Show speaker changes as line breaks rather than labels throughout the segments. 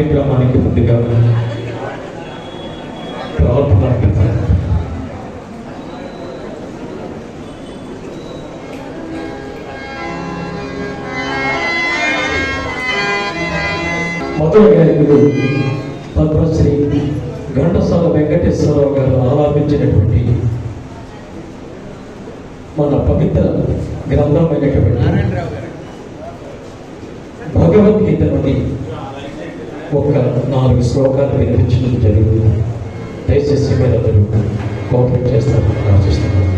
కార్యక్రమానికి ముందుగా ప్రార్థన. మొదటి గాయకుడు పద్మశ్రీ ఘంటసాల వెంకటేశ్వరరావు గారు ఆలాపించినటువంటి మన పవిత్ర గ్రంథమైనటువంటి భగవద్గీత నుండి ఒక 4 శ్లోకాలు వినిపించడం జరుగుతుంది. దయచేసి మీరందరూ కోఆపరేట్ చేస్తారని ఆశిస్తున్నాను.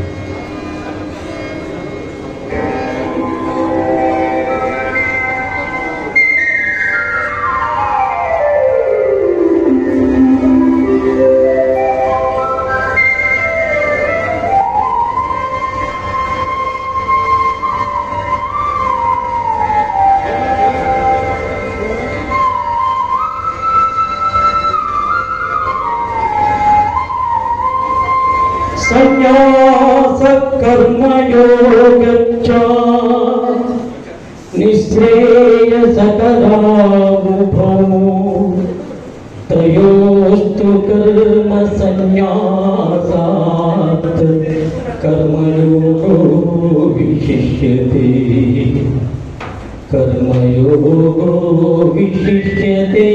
संन्यास कर्मयोगच्च निःश्रेयसकरावुभौ त्रयोस्तु कर्म संन्यासात् कर्मयोगो विशिष्यते कर्मयोगो विशिष्यते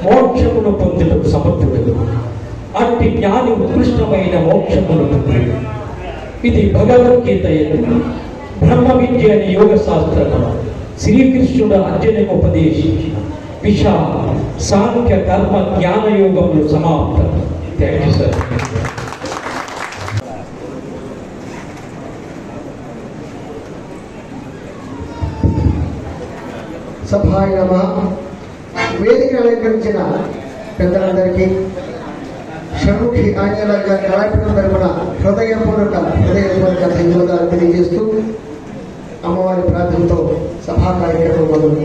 మోక్షమును పొందుటకు సమర్థుడు. అట్టి జ్ఞాని ఉత్కృష్టమైన మోక్షమును పొందుడు. ఇది భగవద్గీత బ్రహ్మ విద్య అనే యోగ శాస్త్రము శ్రీకృష్ణుడు అర్జునునికి ఉపదేశించిన విశాల సాంఖ్య కర్మ జ్ఞాన యోగములు సమాప్తం. Thank you sir.
సభాయ నమః. వేదికను అలంకరించిన పెద్దలందరికీ షణ్ముఖి ఆంజనేయుల గారి కళాపీఠం తరపున హృదయపూర్వక ధన్యవాదాలు తెలియజేస్తూ అమ్మవారి ప్రార్థనతో సభా కార్యక్రమం మొదలు.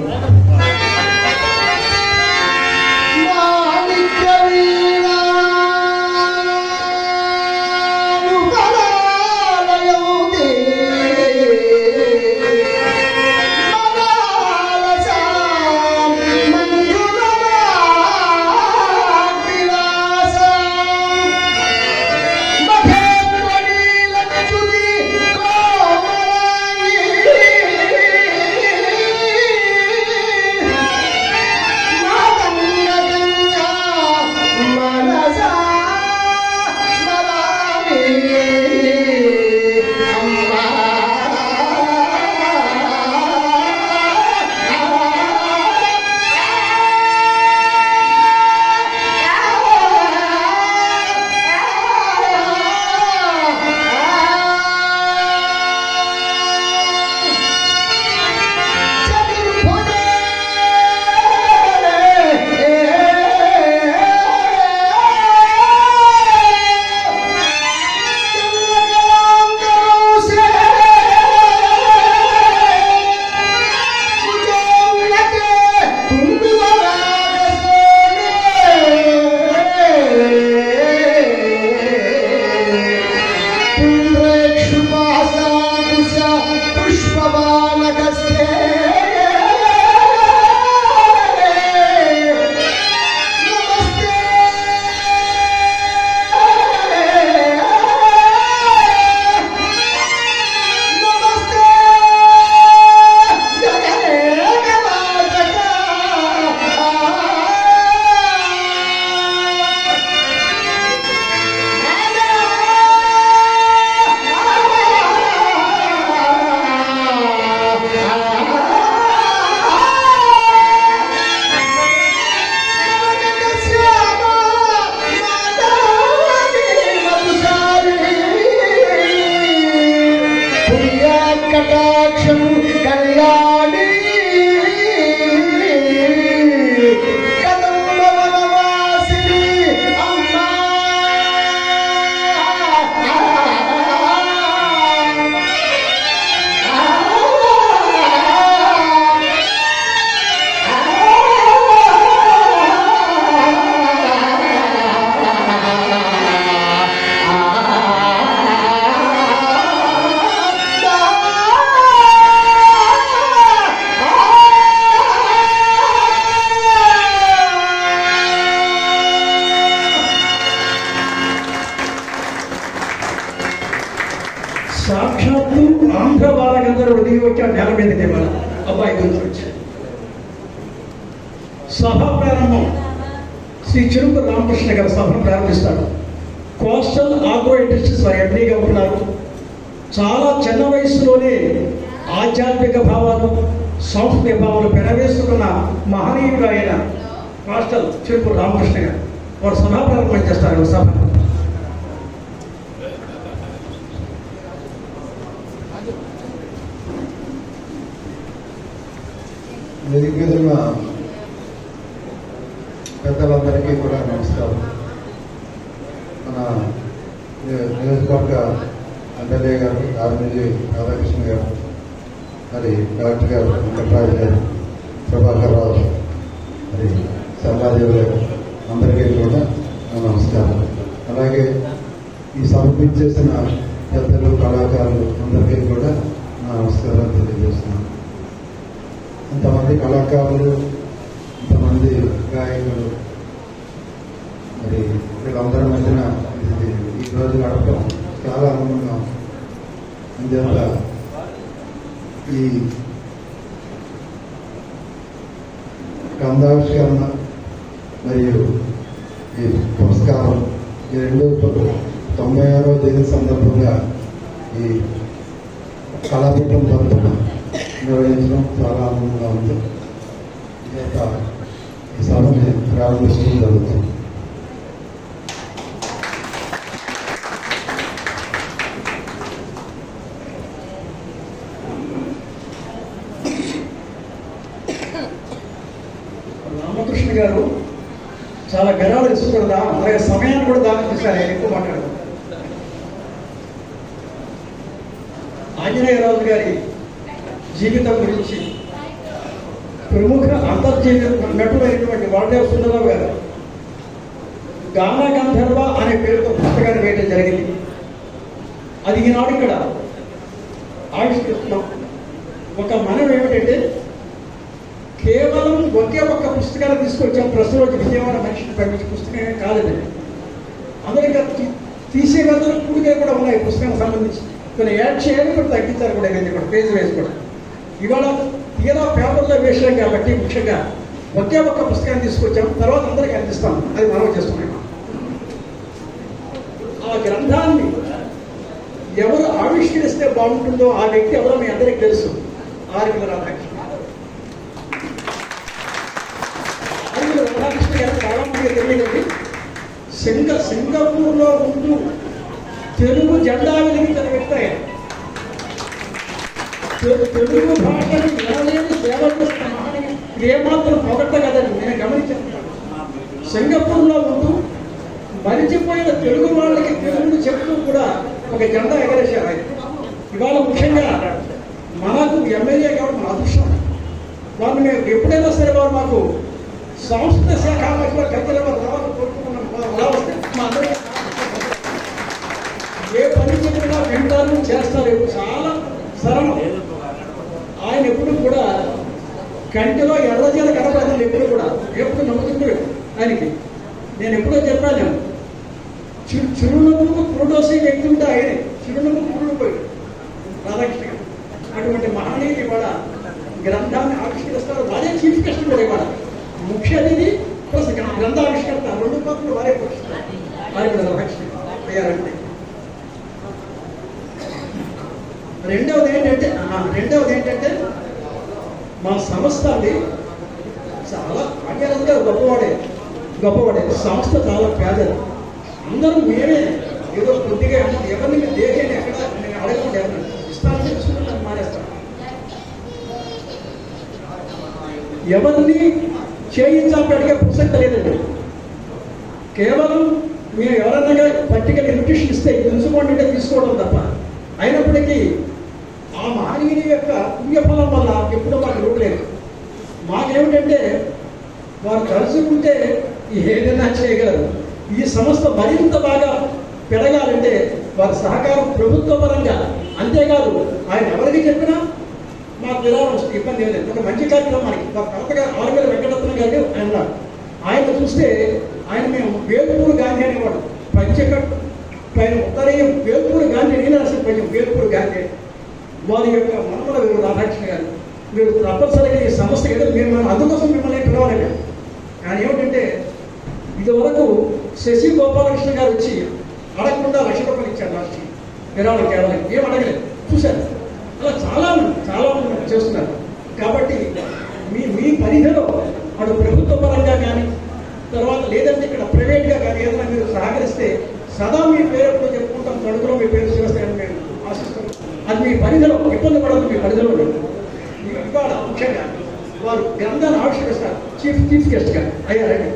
సాక్షాత్తు ఆంధ్ర బాలగంధర్వుడు దిగి వచ్చాడు నేల మీదకి ఇవాళ అబ్బాయి గురించి వచ్చాడు. సభ ప్రారంభం శ్రీ చిరుకు రామకృష్ణ గారు సభను ప్రారంభిస్తాడు. కోస్టల్ ఆగ్రో ఇండస్ట్రీస్ వారి ఎండీగా ఉంటున్నారు. చాలా చిన్న వయసులోనే ఆధ్యాత్మిక భావాలు సాంస్కృతిక భావాలు పెనవేసుకున్న మహనీయుడు ఆయన కోస్టల్ చిరుకు రామకృష్ణ గారు. వారు సభ ప్రారంభం చేస్తారు. సభ
ఎదుగుతున్న పెద్దలందరికీ కూడా నమస్కారం. మన నియోజకవర్గ ఎమ్మెల్యే గారు ఆర్మీజీ రాధాకృష్ణ గారు, మరి డాక్టర్ గారు వెంకటరాజు గారు, ప్రభాకర్ రావు, మరి సల్లాదేవి గారు, అందరికీ కూడా నమస్కారం. అలాగే ఈ సమర్పించేసిన పెద్దలు కళాకారులు అందరికీ కూడా నమస్కారాలు తెలియజేస్తున్నాను. ఇంతమంది కళాకారులు, ఇంతమంది గాయకులు, మరి వీళ్ళందరి మధ్యన ఈ రోజు గడపడం చాలా ఆనందంగా ఉంది. అందువల్ల ఈ గ్రంథావిష్కరణ మరియు ఈ పురస్కారం ఈ రెండు 96వ జయంతి సందర్భంగా ఈ కళాపీఠం తరఫున నిర్వహించడం చాలా ఆనందంగా ఉంది. ఈ సభని ప్రారంభించడం జరుగుతుంది.
రామకృష్ణ గారు చాలా గరాలు ఇస్తుకూడదా, అలాగే సమయాన్ని కూడా దాని చేశారు. ఆయన ఎక్కువ మాట్లాడదు. ఆంజనేయరాజు గారి జీవితం గురించి ప్రముఖ అంతర్జాతీయ నటుడైనటువంటి వాల్దేవ్ సుందరరావు గారు గాన గంధర్వ అనే పేరుతో పుస్తకాన్ని వేయడం జరిగింది. అది ఈనాడు ఇక్కడ ఆవిష్కరిస్తున్నాం. ఒక మనం ఏమిటంటే కేవలం ఒకే ఒక్క పుస్తకాన్ని తీసుకొచ్చాం. ప్రస్తుతం విజయవాడ మనిషిని పంపించే పుస్తకమే కాదండి. అందరూ ఇంకా తీసే గదులు పూడిగా కూడా ఉన్నాయి. పుస్తకానికి సంబంధించి కొన్ని యాడ్ చేయాలి, కూడా తగ్గించారు కూడా ఇక్కడ పేజ్ వేసి కూడా. ఇవాళ తీరా పేపర్లో వేసాం కాబట్టి ముఖ్యంగా ఒకే ఒక్క పుస్తకాన్ని తీసుకొచ్చాం. తర్వాత అందరికీ అందిస్తాం. అది మనం చేస్తున్నాం. ఆ గ్రంథాన్ని ఎవరు ఆవిష్కరిస్తే బాగుంటుందో ఆ వ్యక్తి ఎవరో మీ అందరికీ తెలుసు. ఆర్మీల రాధాకృష్ణ. ఆర్మీల రాధాకృష్ణ గారు చాలా మంది తెలియదండి. సింగపూర్లో ఉంటూ తెలుగు జెండా వెలిగించిన వ్యక్తి ఆయన. తెలుగు భాషను వినలేని సేవలు ఏమాత్రం పొగట్ట కదండి. నేను గమనించాను. సింగపూర్లో ఉంటూ మరిచిపోయిన తెలుగు వాళ్ళకి తెలుగు చెప్తూ కూడా ఒక జెండా ఎగరేశారు ఆయన. ఇవాళ ముఖ్యంగా మనకు ఎమ్మెల్యే కావడం మన అదృష్టం. వాళ్ళు మేము ఎప్పుడైనా సరే వారు మాకు సంస్కృత శాఖ కల్చరల్ రావాలని కోరుకుంటున్నాం. మా అందరికీ ఏ పని చెప్పినా వింటారు, చేస్తారు. చాలా సరళం. ఆయన ఎప్పుడు కూడా కంటిలో ఎర్రజీల కనపడదు. ఎప్పుడు నమ్ముతుంటాడు ఆయనకి. నేను ఎప్పుడో చెప్పాను, చిరునవ్వుకు పురుడోసే వ్యక్తి ఉంటే ఆయనే. చిరునవ్వుకు పురుడు పోయాడు రాధాకృష్ణ గారు. అటువంటి మహనీయులు ఇవాళ గ్రంథాన్ని ఆవిష్కరిస్తారు. వారే చీఫ్ గెస్ట్ కూడా ఇవాళ ముఖ్య అతిథి ప్లస్ గ్రంథావిష్కర్త రెండు పనులు వారే పోషిస్తారు. వారి కూడా రాధాకృష్ణ అయ్యారంటే. రెండవది ఏంటంటే మా సంస్థ అది చాలా ఆచారంగా గొప్పవాడే. సంస్థ చాలా పేదది. అందరూ మేమే ఏదో కొద్దిగా ఎవరిని దేశాన్ని ఎక్కడ నేను అడగకుండా ఎవరిని ఇస్తానని తెలుసుకుంటే నన్ను మానేస్తాను. ఎవరిని చేయించాలని అడిగే ప్రసక్తి లేదండి. కేవలం మేము ఎవరన్నా పర్టికల్ ఇన్విటేషన్ ఇస్తే తెలుసుకోండి అంటే తీసుకోవడం తప్ప. అయినప్పటికీ ఆ మహనీయుని యొక్క పుణ్యఫలం వల్ల ఎప్పుడూ మాకు ఇవ్వలేదు. మాకేమిటంటే వారు తలుచుకుంటే ఏదైనా చేయగలరు. ఈ సంస్థ మరింత బాగా పెరగాలంటే వారి సహకారం ప్రభుత్వ పరంగా. అంతేకాదు ఆయన ఎవరికి చెప్పినా మాకు విధానం వస్తుంది, ఇబ్బంది ఏం లేదు. ఒక మంచి కార్యక్రమానికి మా కరెక్ట్గా ఆరువేల వెంకటరత్న గారు ఆయన చూస్తే ఆయన మేము వేలుపూరు గాంధీ అనేవాడు. పంచకట్టు పైన ఉత్తరీయం వేల్పూరి గాంధీ, నేను రాసిన పద్యం వేల్పూరి గాంధీ, వారి యొక్క మనమల వీరు రాధాకృష్ణ గారు, మీరు తప్పనిసరిగా ఈ సమస్య ఏదో మీరు అందుకోసం మిమ్మల్ని పిలవాలండి. కానీ ఏమిటంటే ఇదివరకు శశి గోపాలకృష్ణ గారు వచ్చి అడగకుండా 1,00,000 రూపాయలు ఇచ్చారు రాష్ట్రం విరాళం, కేవలం ఏం అడగలేదు. చూశారు అలా చాలా మంది చేస్తున్నారు. కాబట్టి మీ పరిధిలో అటు ప్రభుత్వ పరంగా కానీ తర్వాత లేదంటే ఇక్కడ ప్రైవేట్గా కానీ ఏదైనా మీరు సహకరిస్తే సదా మీ పేరు చెప్పుకుంటాం, తడుగులో మీ పేరు చేస్తాయని మేము ఆశిస్తాం. అది మీ పరిధిలో ఇబ్బంది పడదు, మీ పరిధిలో ఉండదు. ఇవాళ ముఖ్యంగా వారు గ్రంథాన్ని ఆవిష్కరిస్తారు చీఫ్ గెస్ట్గా అయ్యారండి.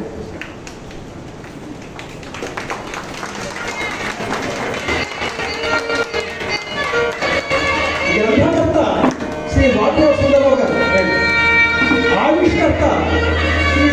గ్రంథకర్త శ్రీ వాటూరు సుందరరావు గారు, ఆవిష్కర్త శ్రీ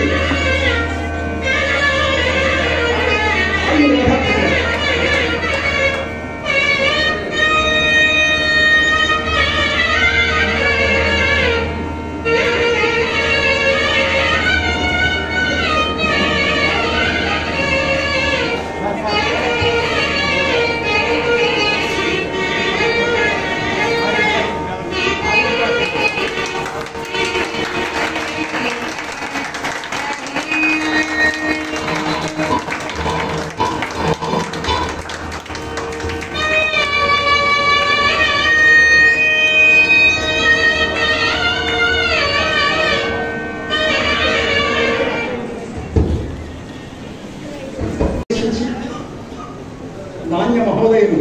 నాణ్య మహోదయులు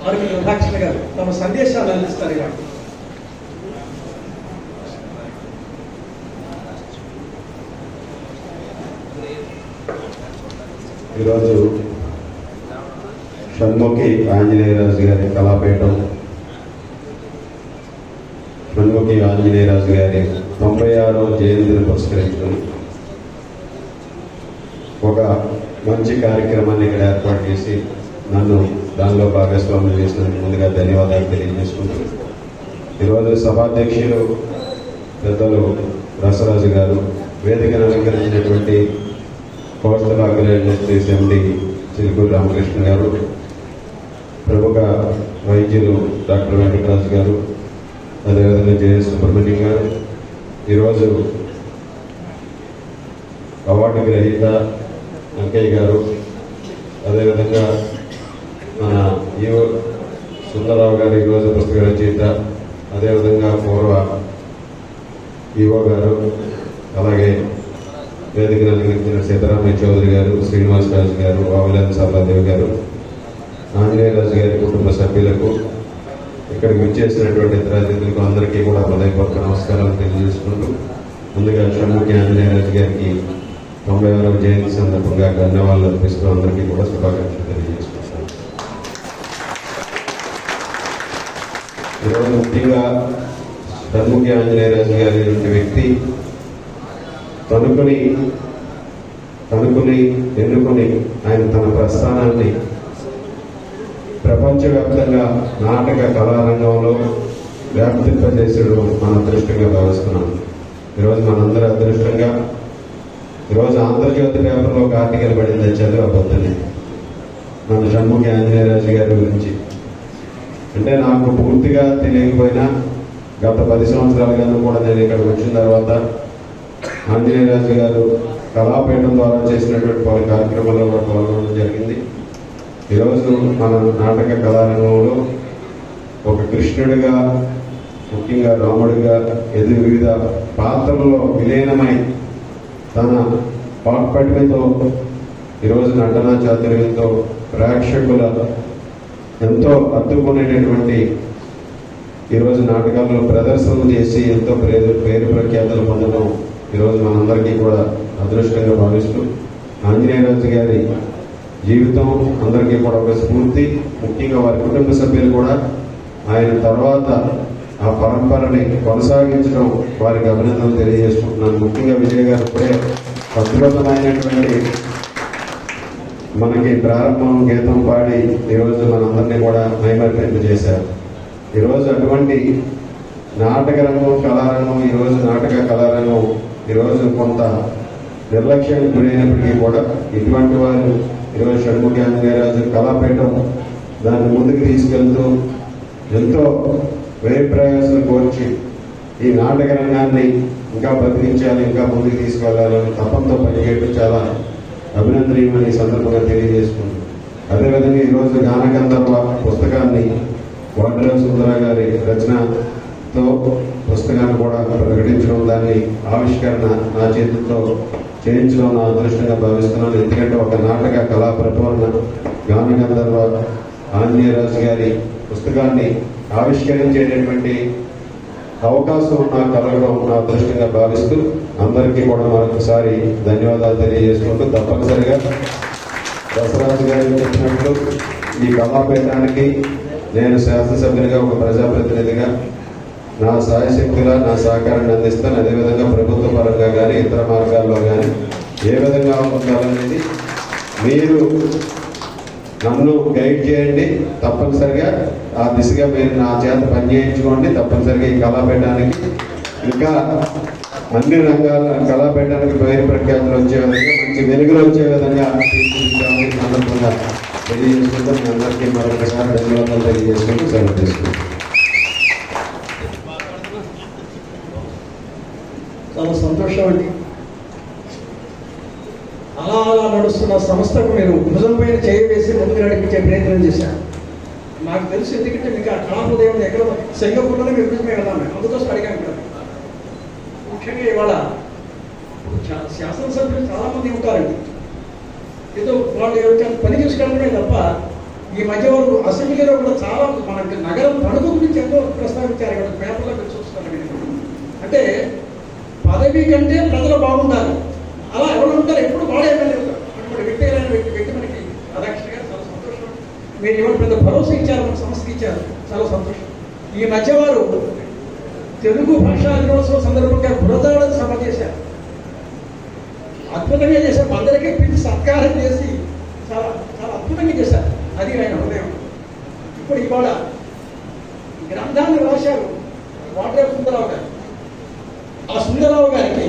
ఆరుగల రాధాకృష్ణ గారు తమ సందేశాలు అందిస్తారు. ఇవాళ
ఈరోజు షణ్ముఖి ఆంజనేయరాజు గారి కళాపీఠం, షణ్ముఖి ఆంజనేయరాజు గారి 96వ జయంతిని పురస్కరించుకుని ఒక మంచి కార్యక్రమాన్ని ఇక్కడ ఏర్పాటు చేసి నన్ను దానిలో భాగస్వామ్యం చేసినందుకు ముందుగా ధన్యవాదాలు తెలియజేసుకుంటూ, ఈరోజు సభాధ్యక్షులు పెద్దలు రసరాజు గారు, వేదికను అలంకరించినటువంటి కోస్టల్ ఆర్గనైజేషన్ ఎండి చిలుకూరు రామకృష్ణ గారు, ప్రముఖ వైద్యులు డాక్టర్ వెంకటరాజు గారు, అదేవిధంగా జేఎస్ సుబ్రహ్మణ్యం గారు, ఈరోజు అవార్డు గ్రహీత వెంకయ్య గారు, అదేవిధంగా మన ఈవో సుందరరావు గారు ఈరోజు పుస్తక రచయిత, అదేవిధంగా పూర్వ ఈవో గారు, అలాగే వేదికను అలంకరించిన సీతారామయ్య చౌదరి గారు, శ్రీనివాస్ రాజు గారు, వావులేని సర్లాదేవి గారు, ఆంజనేయరాజు గారి కుటుంబ సభ్యులకు, ఇక్కడికి విచ్చేసినటువంటి ఇతర అతిథులకు అందరికీ కూడా హృదయపూర్వక నమస్కారాలు తెలియజేసుకుంటూ, ముందుగా షణ్ముఖి ఆంజనేయరాజు గారికి 96వ జయంతి సందర్భంగా ధన్యవాదాలు అర్పిస్తూ అందరికీ కూడా శుభాకాంక్షలు తెలియజేసుకుంటాను. ఈరోజు ముఖ్యంగా షణ్ముఖి ఆంజనేయరాజు గారి వ్యక్తి ఎన్నుకొని ఆయన తన ప్రస్థానాన్ని ప్రపంచవ్యాప్తంగా నాటక కళారంగంలో వ్యాప్తింపజేసాడు మన అదృష్టంగా భావిస్తున్నాను. ఈరోజు మనందరి అదృష్టంగా ఈరోజు ఆంధ్రజ్యోతి పేపర్లో ఒక ఆర్టికల్ పడింది, చదివబోతుంది మన షణ్ముఖి ఆంజనేయరాజు గారి గురించి. అంటే నాకు పూర్తిగా తెలియకపోయినా గత 10 సంవత్సరాలుగా కూడా నేను ఇక్కడికి వచ్చిన తర్వాత ఆంజనేయరాజు గారు కళాపీఠం ద్వారా చేసినటువంటి పలు కార్యక్రమాల్లో కూడా పాల్గొనడం జరిగింది. ఈరోజు మన నాటక కళారంగంలో ఒక కృష్ణుడిగా, ముఖ్యంగా రాముడిగా వివిధ పాత్రల్లో విలీనమై తన పాట్పటిమతో ఈరోజు నటనా చాతుర్యంతో ప్రేక్షకుల ఎంతో అద్దుకునేటటువంటి ఈరోజు నాటకాల్లో ప్రదర్శనలు చేసి ఎంతో పేరు ప్రఖ్యాతలు పొందడం ఈరోజు మనందరికీ కూడా అదృష్టంగా భావిస్తూ, ఆంజనేయరాజు గారి జీవితం అందరికీ కూడా ఒక స్ఫూర్తి. ముఖ్యంగా వారి కుటుంబ సభ్యులు కూడా ఆయన తర్వాత ఆ పరంపరని కొనసాగించడం వారికి అభినందనలు తెలియజేసుకుంటున్నాను. ముఖ్యంగా విజయ్ గారు ఇప్పుడే అద్భుతమైనటువంటి మనకి ప్రారంభం గీతం పాడి ఈరోజు మనందరినీ కూడా మైమరిపింప చేశారు. ఈరోజు అటువంటి నాటక రంగం, కళారంగం, ఈరోజు నాటక కళారంగం ఈరోజు కొంత నిర్లక్ష్యానికి గురైనప్పటికీ కూడా ఇటువంటి వారు ఈరోజు షణ్ముఖ ఆంజనేయరాజు కళాపీఠం దాన్ని ముందుకు తీసుకెళ్తూ ఎంతో వ్యయ ప్రయాసాలు కోర్చి ఈ నాటక రంగాన్ని ఇంకా బతికించాలి, ఇంకా ముందుకు తీసుకెళ్లాలని తపంతో పనిచేయడం చాలా అభినందనీయమని ఈ సందర్భంగా తెలియజేసుకుంటున్నాను. అదేవిధంగా ఈరోజు గానగంధర్వ పుస్తకాన్ని వాడ్రేవు సుందర గారి రచనతో పుస్తకాన్ని కూడా ప్రకటించడం, దాన్ని ఆవిష్కరణ నా చేతులతో చేయించడం నా అదృష్టంగా భావిస్తున్నాను. ఎందుకంటే ఒక నాటక కళా ప్రపూర్ణ గానగంధర్వ ఆంజనేయరాజు గారి పుస్తకాన్ని ఆవిష్కరించేటటువంటి అవకాశం నాకు కలగడం నా అదృష్టంగా భావిస్తూ అందరికీ కూడా మరొకసారి ధన్యవాదాలు తెలియజేసుకుంటూ, తప్పనిసరిగా దసరాజు గారు చెప్పినట్లు ఈ కళాపీఠానికి నేను శాసనసభ్యునిగా ఒక ప్రజాప్రతినిధిగా నా సాయశక్తిగా నా సహకారాన్ని అందిస్తాను. అదేవిధంగా ప్రభుత్వ పరంగా కానీ ఇతర మార్గాల్లో కానీ ఏ విధంగా ఉండాలనేది మీరు నన్ను గైడ్ చేయండి. తప్పనిసరిగా ఆ దిశగా మీరు నా చేత పనిచేయించుకోండి. తప్పనిసరిగా ఈ కళాపీఠానికి ఇంకా అన్ని రంగాల కళాపీఠానికి పేరు ప్రఖ్యాతులు వచ్చే విధంగా, మంచి వెలుగులు వచ్చే విధంగా తీర్చిదిద్దామని సందర్భంగా తెలియజేసుకుంటూ మీ అందరికీ మరొకసారి ధన్యవాదాలు తెలియజేసుకుంటూ సెలవు తీసుకుంటాం.
చాలా సంతోషం అండి. అలా అలా నడుస్తున్న సంస్థకు మీరు భుజం పైన చేయి వేసి ముందుకు నడిపించే ప్రయత్నం చేశారు. నాకు తెలుసు, ఎందుకంటే మీకు ఆ కళాహృదయం ఎక్కడ సింగపూర్లోనే మీరు గురించి మేము వెళ్దాం, అందుకోసం అడిగాను కదా. ముఖ్యంగా ఇవాళ శాసనసభ్యులు చాలామంది ఉంటారండి. ఏదో వాళ్ళు ఎవరికైనా పని చూసుకోవడమే తప్ప ఈ మధ్య వరకు అసెంబ్లీలో కూడా చాలా మనకి నగరం తణుకు గురించి ఎంతో ప్రస్తావించారు. ఇక్కడ పేపర్లో మీరు చూస్తున్నారు. అంటే పదవి కంటే ప్రజలు బాగుండాలి, అలా ఎవరు ఉంటారు, ఎప్పుడు వాడే ఎమ్మెల్యే ఉంటారు. అటువంటి వ్యక్తి మనకి అధ్యక్షుడు గారు చాలా సంతోషం. మీరు ఇవాళ పెద్ద భరోసా ఇచ్చారు, మన సంస్థకి ఇచ్చారు, చాలా సంతోషం. ఈ మధ్య వారు తెలుగు భాషా దినోత్సవం సందర్భంగా బురదాడ సభ చేశారు. అద్భుతంగా చేశారు. అందరికీ పిలిచి సత్కారం చేసి చాలా చాలా అద్భుతంగా చేశారు. అది ఆయన హృదయం. ఇప్పుడు ఇవాళ గ్రంథాన్ని రాశారు వాడ్రేవు సుందరరావు గారు. ఆ సుందరరావు గారికి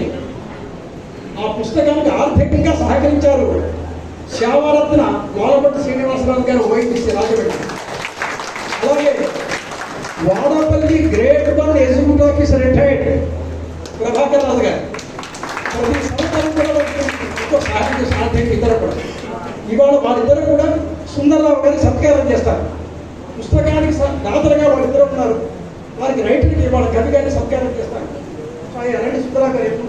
ఆ పుస్తకానికి ఆర్థికంగా సహకరించారు సేవారత్న గోలపట్టి శ్రీనివాసరావు గారు, ఓఎన్టీసీ రాజమండ్రి. అలాగే Vadapalli grade 1 executive officer retired Prabhakar Raju garu ప్రతి సంవత్సరం కూడా ఎంతో సహాయం చేసి ఆర్థిక ఇద్దరు కూడా ఇవాళ వాళ్ళిద్దరు కూడా సుందరరావు గారికి సత్కారం చేస్తారు. పుస్తకానికి దాతలుగా వాళ్ళిద్దరు ఉన్నారు. వారికి రైటర్కి ఇవాళ కవి గారిని సత్కారం చేస్తారు. అలాంటి సుందరరావు గారు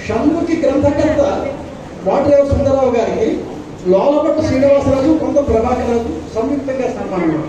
షణ్ముఖి గ్రంథకర్త వాడ్రేవు సుందరరావు గారికి లోలపట్టు శ్రీనివాసరాజు, కొంత ప్రభాకర్ రాజు సంయుక్తంగా సన్మానం.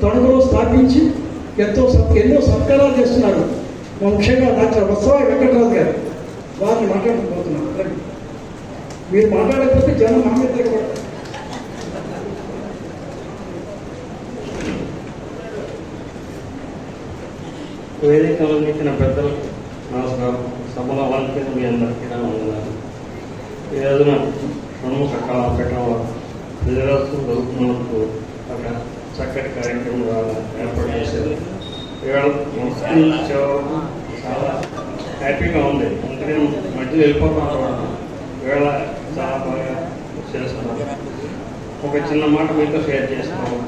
తణుకులో స్థాపించి ఎన్నో సత్కారాలు చేస్తున్నారు. ముఖ్యంగా డాక్టర్ వత్సవాయి వెంకటరాజు గారు వారిని మాట్లాడుకోబోతున్నారు. మీరు మాట్లాడకపోతే జనం మా మీద తిరగబడతారు.
వేదికలో ఇచ్చిన పెద్దలు నమస్కారం. సభలో అలంకరణ మీ అందరికీ ఉన్నారు. ఈ రోజున ప్రముఖ కళాపీఠం విజయోత్సవం జరుగుతున్నందుకు ఒక చక్కటి కార్యక్రమం ఏర్పాటు చేశారు. ఇవాళ చివరకు చాలా హ్యాపీగా ఉంది. అందుకని మధ్యలో వెళ్ళిపోతాను. ఇవాళ చాలా బాగా చేస్తున్నాను. ఒక చిన్న మాట మీతో షేర్ చేస్తాను.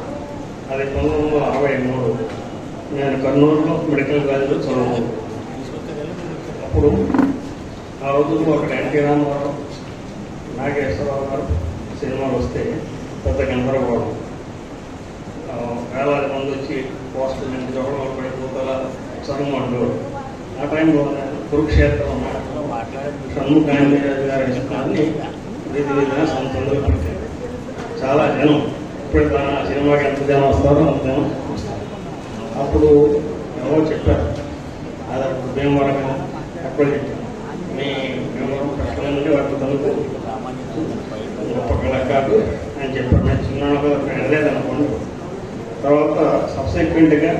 అది 1963 నేను కర్నూలులో మెడికల్ కాలేజీలో చదువుకున్నాను. అప్పుడు ఆ రోజుల్లో ఒక ఎన్టీ రామారావు, నాగేశ్వరరావు గారు సినిమాలు వస్తే పెద్ద గందరగోళం. వేలాది మంది వచ్చి పోస్టుల నుంచి జోడలు పడిపోతల చదువుమంటూ ఆ టైంలో కురుక్షేత్రం షణ్ముఖాంజరాజు గారి ఇష్టాన్ని వీధి వీధిగా సంతలో పెట్టారు. చాలా జనం. ఇప్పుడు తన సినిమాకి ఎంత జనం వస్తారో అంత జనం వస్తారు. అప్పుడు ఎవరో చెప్పారు, అది భీమవరం ఎప్పుడు చెప్పారు, మీ భీమవరం కష్టం నుండి వాటి తనకు గొప్ప కళాకారుడు అని చెప్పారు. నేను చిన్నగా వెళ్ళలేదనుకోండి. తర్వాత సబ్సిక్వెంట్గా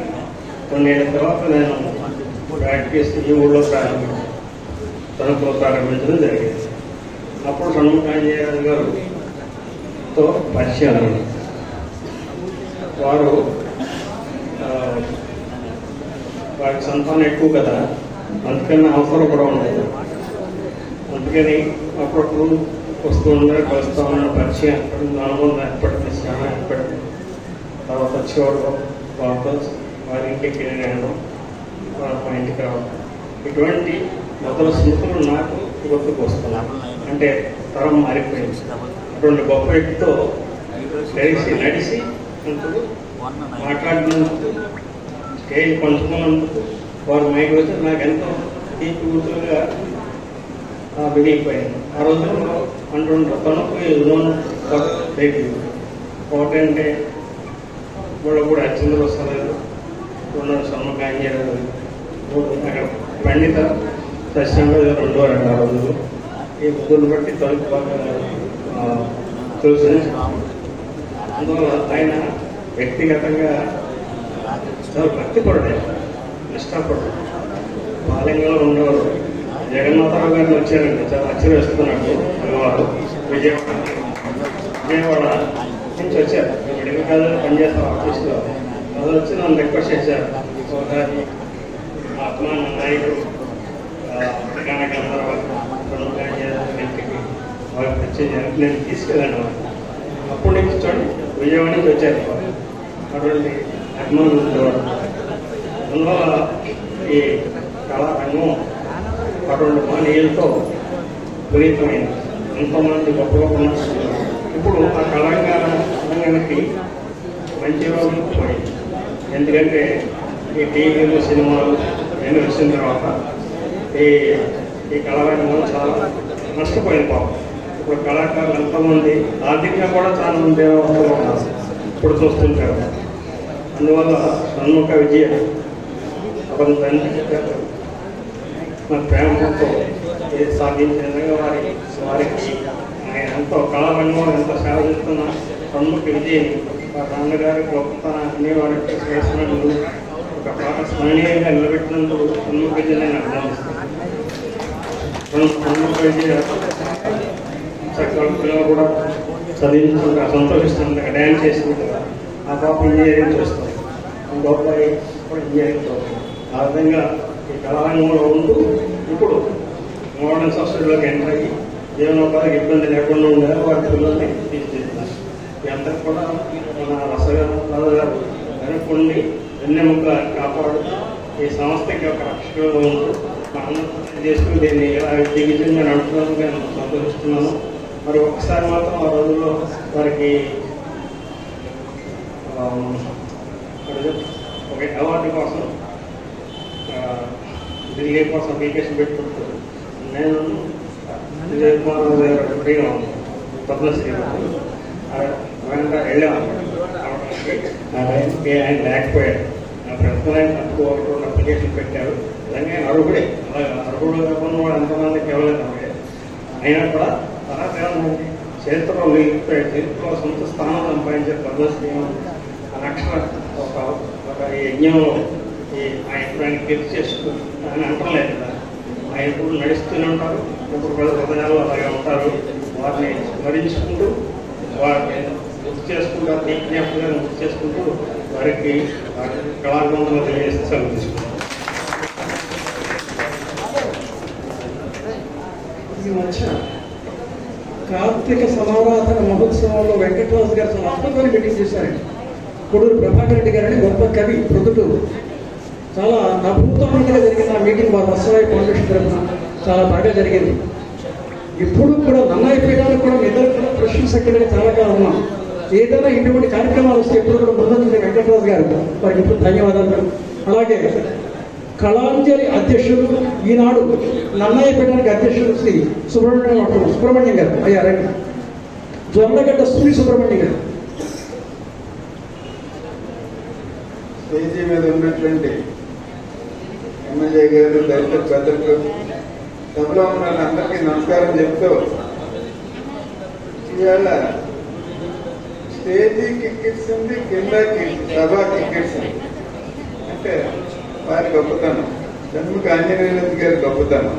కొన్ని ఏళ్ళ తర్వాత నేను ప్రాక్టీస్ ఈ ఊళ్ళో తణుకులో ప్రారంభించడం జరిగింది. అప్పుడు షణ్ముఖాంజరాజు గారుతో పరిచయం. వారికి సంతానం ఎక్కువ కదా, అందుకని అవసరం కూడా ఉండదు. అందుకని అప్పుడప్పుడు వస్తూ ఉన్నారు, కలుస్తూ ఉన్నారు. పరిచయం అనుబంధం ఏర్పడింది, చాలా ఏర్పడింది. తర్వాత చివరిలో వాళ్ళతో వారి ఇంటికి వెళ్ళడం, మా ఇంటికి రావడం, ఇటువంటి మొదల స్మృతులు నాకు గుర్తుకు వస్తున్నాను. అంటే తరం మారిపోయింది. అటువంటి గొప్ప వ్యక్తితో నడిచి అందుకు మాట్లాడినందుకు, స్టేజ్ పంచుకున్నందుకు, వారు మైకి వచ్చి నాకు ఎంతో తీపి గుర్తులుగా మిగిలిపోయింది. ఆ రోజుల్లో అంటుంటారు తనకు ఒకటంటే వాళ్ళు కూడా అర్జునుడు వస్తలేదు, రెండు షణ్ముఖాంజరాజు, అక్కడ పండిత సత్యంలో రెండో రెండు ఆ రోజులు. ఈ బుద్ధుని బట్టి తొలగి బాగా తెలుసు. అందువల్ల ఆయన వ్యక్తిగతంగా చాలా భక్తిపరుడు, నిష్ఠాపరుడు. బాల్యంలో ఉండేవారు. జగన్నాథరావు గారిని వచ్చారండి, చాలా ఆశ్చర్యస్తున్నాడు. వారు విజయవాడ నుంచి వచ్చారు. మెడికల్ కాలేజీలో పనిచేస్తారు ఆఫీస్లో. అది వచ్చి నన్ను రిక్వెస్ట్ చేశారు, ఒకసారి ఆత్మ నాయకుడు గణకందరావు ఇంటికి వాళ్ళకి వచ్చేసారు. నేను తీసుకెళ్ళాను. అప్పటి నుంచి చూడండి విజయవాడ నుంచి వచ్చారు. అటువంటి అభిమానులు ఉండేవారు. అందువల్ల ఈ కళారంగం అటువంటి మానీయులతో పునీతమైంది. ఎంతోమంది గొప్ప గొప్ప ఇప్పుడు ఆ కళారంగానికి మంచి రోజులు పోయింది. ఎందుకంటే ఈ టీవీలు, సినిమాలు ఎన్ని వచ్చిన తర్వాత ఈ కళారంగం చాలా నష్టపోయింది పాపం. ఇప్పుడు కళాకారులు ఎంతోమంది ఆర్థికంగా కూడా చాలా మంది వస్తూ ఉన్నారు. ఇప్పుడు చూస్తుంటారు. అందువల్ల షణ్ముఖ విజయ అతను తండ్రి మన ప్రేమతో సాధించిన వారికి ఆయన ఎంతో కళారంగంలో ఎంతో సేవ చేస్తున్న షణ్ముఖ విజయని వారి నాన్నగారి గొప్పతనాన్ని వారికి చేసినందుకు ఒక పాట స్మరణీయంగా నిలబెట్టినందుకు షణ్ముఖ విజయ నేను అభినందిస్తాను. షణ్ముఖ విజయ చక్కగా కూడా చదివించుకుంటా సంతోషిస్తుండగా డ్యాన్స్ చేస్తుండగా ఆ పాప ఇంజనీరింగ్ చేస్తాం, గొప్ప ఇంజనీరింగ్ చదువుతాం. ఆ విధంగా ఈ కళారంగంలో ఉంటూ ఇప్పుడు మోడర్న్ సొసైటీలోకి ఎంటర్ అయ్యి జీవనోపాధికి ఇబ్బంది లేకుండా ఉండేలా వారి పిల్లల్ని తీర్చిదిద్దారు. ఈ అందరికి కూడా మన రసగారు గారు వెనక్కుండి వెన్నెముక కాపాడు ఈ సంస్థకి ఒక రక్షకులుగా ఉంటూ మనం చేసుకుని దీన్ని ఇలా దిగిజంగా నడుపుతున్నందుకు నేను సంతోషిస్తున్నాను. మరి ఒకసారి మాత్రం ఆ రోజుల్లో వారికి ఒక అవార్డు కోసం ఢిల్లీ కోసం అప్లికేషన్ పెట్టుకుంటారు. నేను విజయ్ కుమార్ గారు ఫ్రీగా ఉంది పద్మశ్రీ వెంట వెళ్ళాము. టైంకి ఆ టైంకి ఆయన లేకపోయాడు. ఆ ప్రస్తుతం ఆయన తక్కువ రెండు అప్లికేషన్ పెట్టారు. నిజంగా ఆయన అర్హుడే, అలాగే అర్హుడు కాకుండా వాడు ఎంతమందికి ఇవ్వలేదు. అయినా కూడా తర్వాత ఏమన్నా చరిత్రలో చరిత్రలో సొంత స్థానం సంపాదించే పద్మశ్రీయం అక్షర ఒక యజ్ఞంలో ఆయన కీర్తి చేసుకు ఆయన అంటలేదు కదా. ఆయన ఇప్పుడు నడుస్తూనే ఉంటారు, ఇప్పుడు హృదయాలు అలాగే ఉంటారు. వారిని స్మరించుకుంటూ వారిని గుర్తు చేసుకుంటూ జ్ఞాపకంగా గుర్తు చేసుకుంటూ వారికి కళాబంధంలో తెలియజేస్తే సెలవు తీసుకుంటారు.
ఈ మధ్య కార్తీక సమారాధన మహోత్సవంలో వెంకటరాజు గారు చాలా అద్భుతమైన మీటింగ్ చేశారండి. కొడూరు ప్రభాకర్ రెడ్డి గారని గొప్ప కవి, ప్రొద్దుటూరు. చాలా అద్భుతంగా జరిగింది ఆ మీటింగ్. మా వత్సరాయి ఫౌండేషన్ తరఫున చాలా బాగా జరిగింది. ఇప్పుడు కూడా నన్నయ్య పీఠానికి కూడా ఇద్దరు కూడా ప్రశ్న సెక్రటరీగా చాలా కాలం ఉన్నాం. ఏదైనా ఇటువంటి కార్యక్రమాలు వస్తే ఎప్పుడు కూడా ముందుంది వెంకటరాజు గారు, వారికి ఇప్పుడు ధన్యవాదాలు. అలాగే కళాంజలి అధ్యక్షులు, ఈనాడు నన్నయ్య పీఠానికి అధ్యక్షులు శ్రీ సుబ్రహ్మణ్యం గారు అయ్యారండి. జొన్నగడ్డ సూరి సుబ్రహ్మణ్యం గారు.
స్టేజీ మీద ఉన్నటువంటి ఎమ్మెల్యే గారు, దళిత పెద్దలు, సభలో ఉన్న అందరికీ నమస్కారం చెప్తూ, ఇవాళ స్టేజీ కిక్కిట్స్ ఉంది, కింద సభా కిక్కిట్స్ ఉంది. అంటే వారి గొప్పతనం, షణ్ముఖ ఆంజనేయులు గారి గొప్పతనం.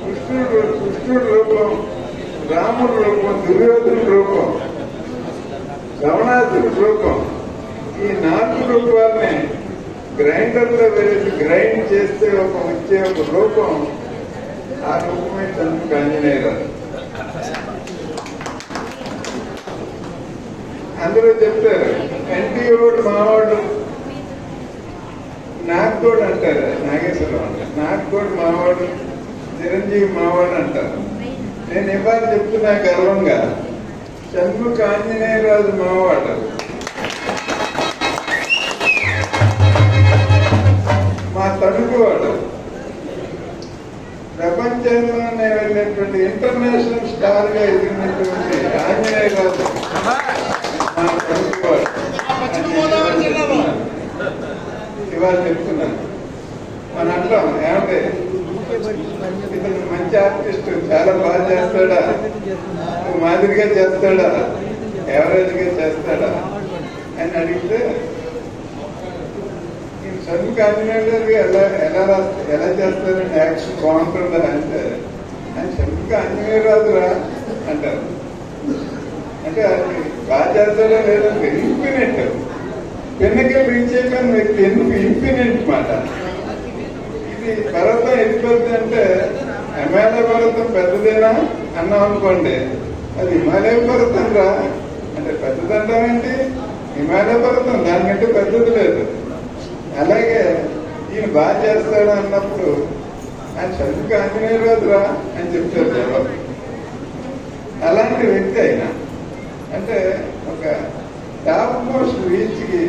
కృష్ణుడు రూపం, రాముడు రూపం, దుర్యోధన రూపం, రవణాసుడు రూపం, ఈ 4 రూపాలని గ్రైండర్లో వేసి గ్రైండ్ చేస్తే వచ్చే ఒక రూపం, ఆ రూపమే షణ్ముఖ ఆంజనేయరావు. అందరూ చెప్తారు ఎన్టీఓడు మావాడు, నాగోడు అంటారు, నాగేశ్వరరావు అంటారు, నాగోడు మావాడు, చిరంజీవి మావాడు అంటారు. నేను ఇవాళ చెప్తున్నా గర్వంగా, షణ్ముఖ ఆంజనేయరాజు మావాడు. మా తణుకువాడు. ప్రపంచంలోనే వెళ్ళినటువంటి ఇంటర్నేషనల్ స్టార్ గా ఎదిగినటువంటి ఆంజనేయరాజు మా తణుకువాడు. ఇవాళ చెప్తున్నాను. మన అంటాం ఏమంటే ఇతను మంచి ఆర్టిస్ట్, చాలా బాగా చేస్తాడా, మాదిరిగా చేస్తాడా, యావరేజ్ గా చేస్తాడా అని అడిగితే, షణ్ముఖ ఆంజనేయులు ఎలా చేస్తారని యాక్షన్ బాగుంటుందా అంటే, ఆయన షణ్ముఖ ఆంజనేయరాజురా అంటారు. అంటే అది బాగా చేస్తాడా లేదంటే ఇన్ఫినిట్, పిన్నకల్ రీచ్ అయిపోయిన వ్యక్తి ఇన్ఫినిట్ మాట. ఇది పర్వతం ఎదిపోద్ది అంటే హిమాలయ పర్వతం పెద్దదేనా అన్నాం అనుకోండి, అది హిమాలయ పర్వతం రా అంటే పెద్దదంటామేంటి, హిమాలయ పర్వతం దానికంటే పెద్దది లేదు. అలాగే ఈయన బాగా చేస్తాడు అన్నప్పుడు ఆయన షణ్ముఖ ఆంజనేయరాజు రా అని చెప్తారు జవాబు. అలాంటి వ్యక్తి ఆయన అంటే ఒక టాప్ మోస్ట్ రీచ్కి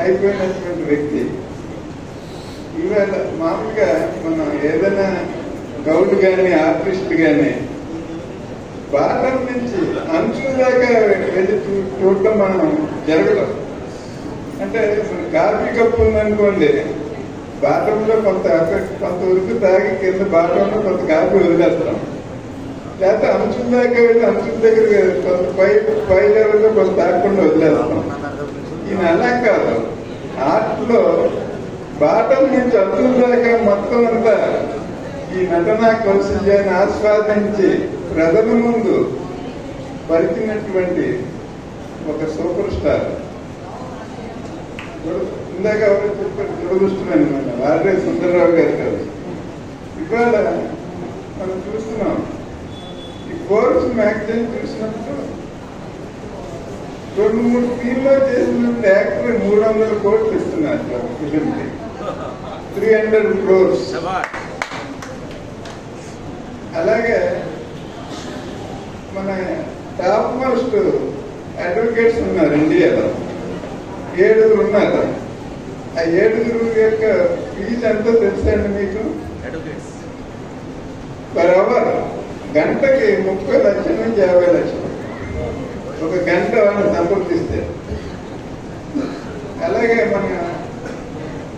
అయిపోయినటువంటి వ్యక్తి. ఇవాళ మామూలుగా మనం ఏదైనా గౌడ్ కానీ ఆర్టిస్ట్ కానీ బాటం నుంచి అంచుల దాకా వెళ్ళి చూడటం మనం జరగదు. అంటే కాఫీ కప్పు ఉందనుకోండి, బాటంలో కొంత ఉరికి తాగి కింద బాటంలో కొంత కాఫీ వదిలేస్తాం. లేకపోతే అంచుల దాకా వెళ్ళి అంచుల దగ్గర కొంత పై లెవెల్లో కొంత తాగకుండా వదిలేస్తాం. ఈయన అలా కాదు, ఆర్ట్లో బాటం నుంచి అంచుల దాకా మొత్తం అంతా ఈ నటనా కౌశల్యాన్ని ఆస్వాదించి ప్రజల ముందు పరిచినటువంటి ఒక సూపర్ స్టార్. ఇందాక ఎవరు చెప్పారు, దురదృష్టమైన వారే సుందరరావు గారు కాదు. ఇవాళ మనం చూస్తున్నాం, ఈ ఫోర్బ్స్ మ్యాగజైన్ చూసినప్పుడు 2-3 సీన్లో చేసినప్పుడు యాక్టర్ 300 కోట్లు ఇస్తున్నారు ఫిలింకి, 300 crores. అలాగే మన టాప్ మోస్ట్ అడ్వకేట్స్ ఉన్నారు ఇండియాలో, 7 ఉన్నారు. ఆ 7 యొక్క ఫీజు ఎంతో తెలుసండి మీకు? పర్ అవర్ గంటకి 30 లక్షల నుంచి 50 లక్షలు. ఒక గంట వాళ్ళని సంప్రదిస్తే. అలాగే మన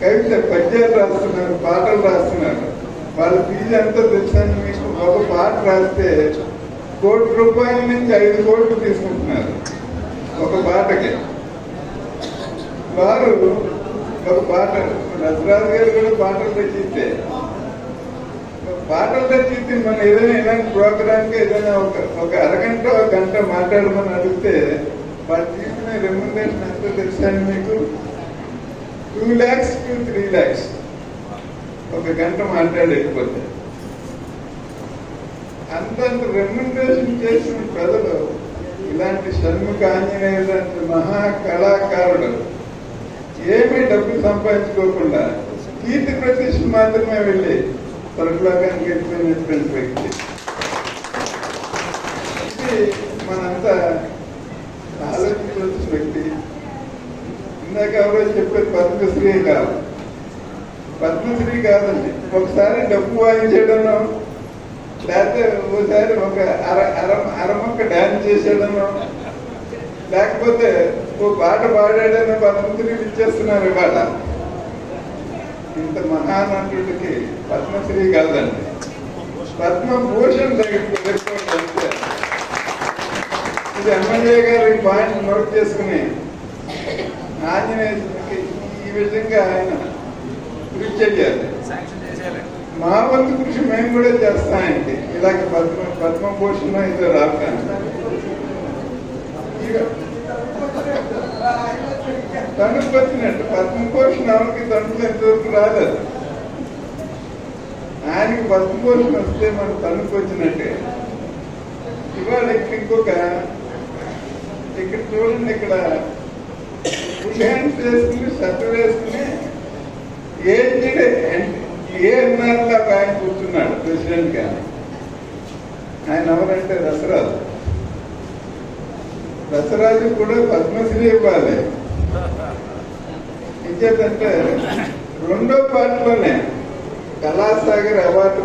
కవిత పద్యాలు రాస్తున్నారు, పాటలు రాస్తున్నారు. వాళ్ళ ఫీజు ఎంతో తెలుసాను మీకు. ఒక పాట రాస్తే ₹1,00,00,000 నుంచి 5 కోట్లు తీసుకుంటున్నారు ఒక పాటకి. వారు ఒక పాట, రసరాజు గారు కూడా పాటలు రచిస్తే మనం ఏదైనా ఇలాంటి ప్రోగ్రామ్కి ఏదైనా ఒక అరగంట ఒక గంట మాట్లాడమని అడిగితే వాళ్ళు తీసుకునే రెమ్యునరేషన్ ఎంతో తెలుసాను మీకు. 2 lakhs to 3 lakhs ఒక గంట మాట్లాడకపోతే. అంతంత రెమ్యునరేషన్ చేసిన ప్రజలు ఇలాంటి షణ్ముఖ ఆంజనేయ లాంటి మహా కళాకారుడు ఏమీ డబ్బులు సంపాదించుకోకుండా కీర్తి ప్రతిష్ఠ మాత్రమే వెళ్ళి స్వర్గలోకానికి వెళ్ళిపోయినటువంటి వ్యక్తి. ఇది మనంతా ఆలోచించవలసిన వ్యక్తి. ఇందాక ఎవరో చెప్పారు పద్మశ్రీ కాదు. పద్మశ్రీ కాదండి. ఒకసారి డబ్బు వాయించేయడను, లేకపోతే ఒకసారి ఒక అరమొక్క డ్యాన్స్ చేసేయడను, లేకపోతే ఓ పాట పాడాడని పద్మశ్రీలు ఇచ్చేస్తున్నారు ఇవాళ. ఇంత మహానటుడికి పద్మశ్రీ కాదండి, పద్మభూషణ్ దగ్గరికి. ఇది ఎమ్మెల్యే గారు ఈ పాయింట్ నోట్ చేసుకుని ఆంజనేయుడికి ఈ విధంగా ఆయన కృషి చేయాలి. మా వంతు కృషి మేము కూడా చేస్తామండి. ఇలాగ పద్మభూషణ ఇదో రావడానికి తణుకు వచ్చినట్టు పద్మభూషణ ఎవరికి తణుకులు ఎంతవరకు రాలేదు. ఆయనకి పద్మభూషణ వస్తే మన తణుకు వచ్చినట్టే. ఇవాళ ఇక్కడ చూడండి, ఇక్కడ ఫుల్ హ్యాండ్స్ వేసుకుని షర్ట్ వేసుకుని ఏఎన్ఆర్ లాగా ఆయన కూర్చున్నాడు ప్రెసిడెంట్ గా. ఆయన ఎవరంటే రసరాజు. రసరాజు కూడా పద్మశ్రీ ఇవ్వాలి. ఇంకేంటంటే 2వ పాటలోనే కళాసాగర్ అవార్డు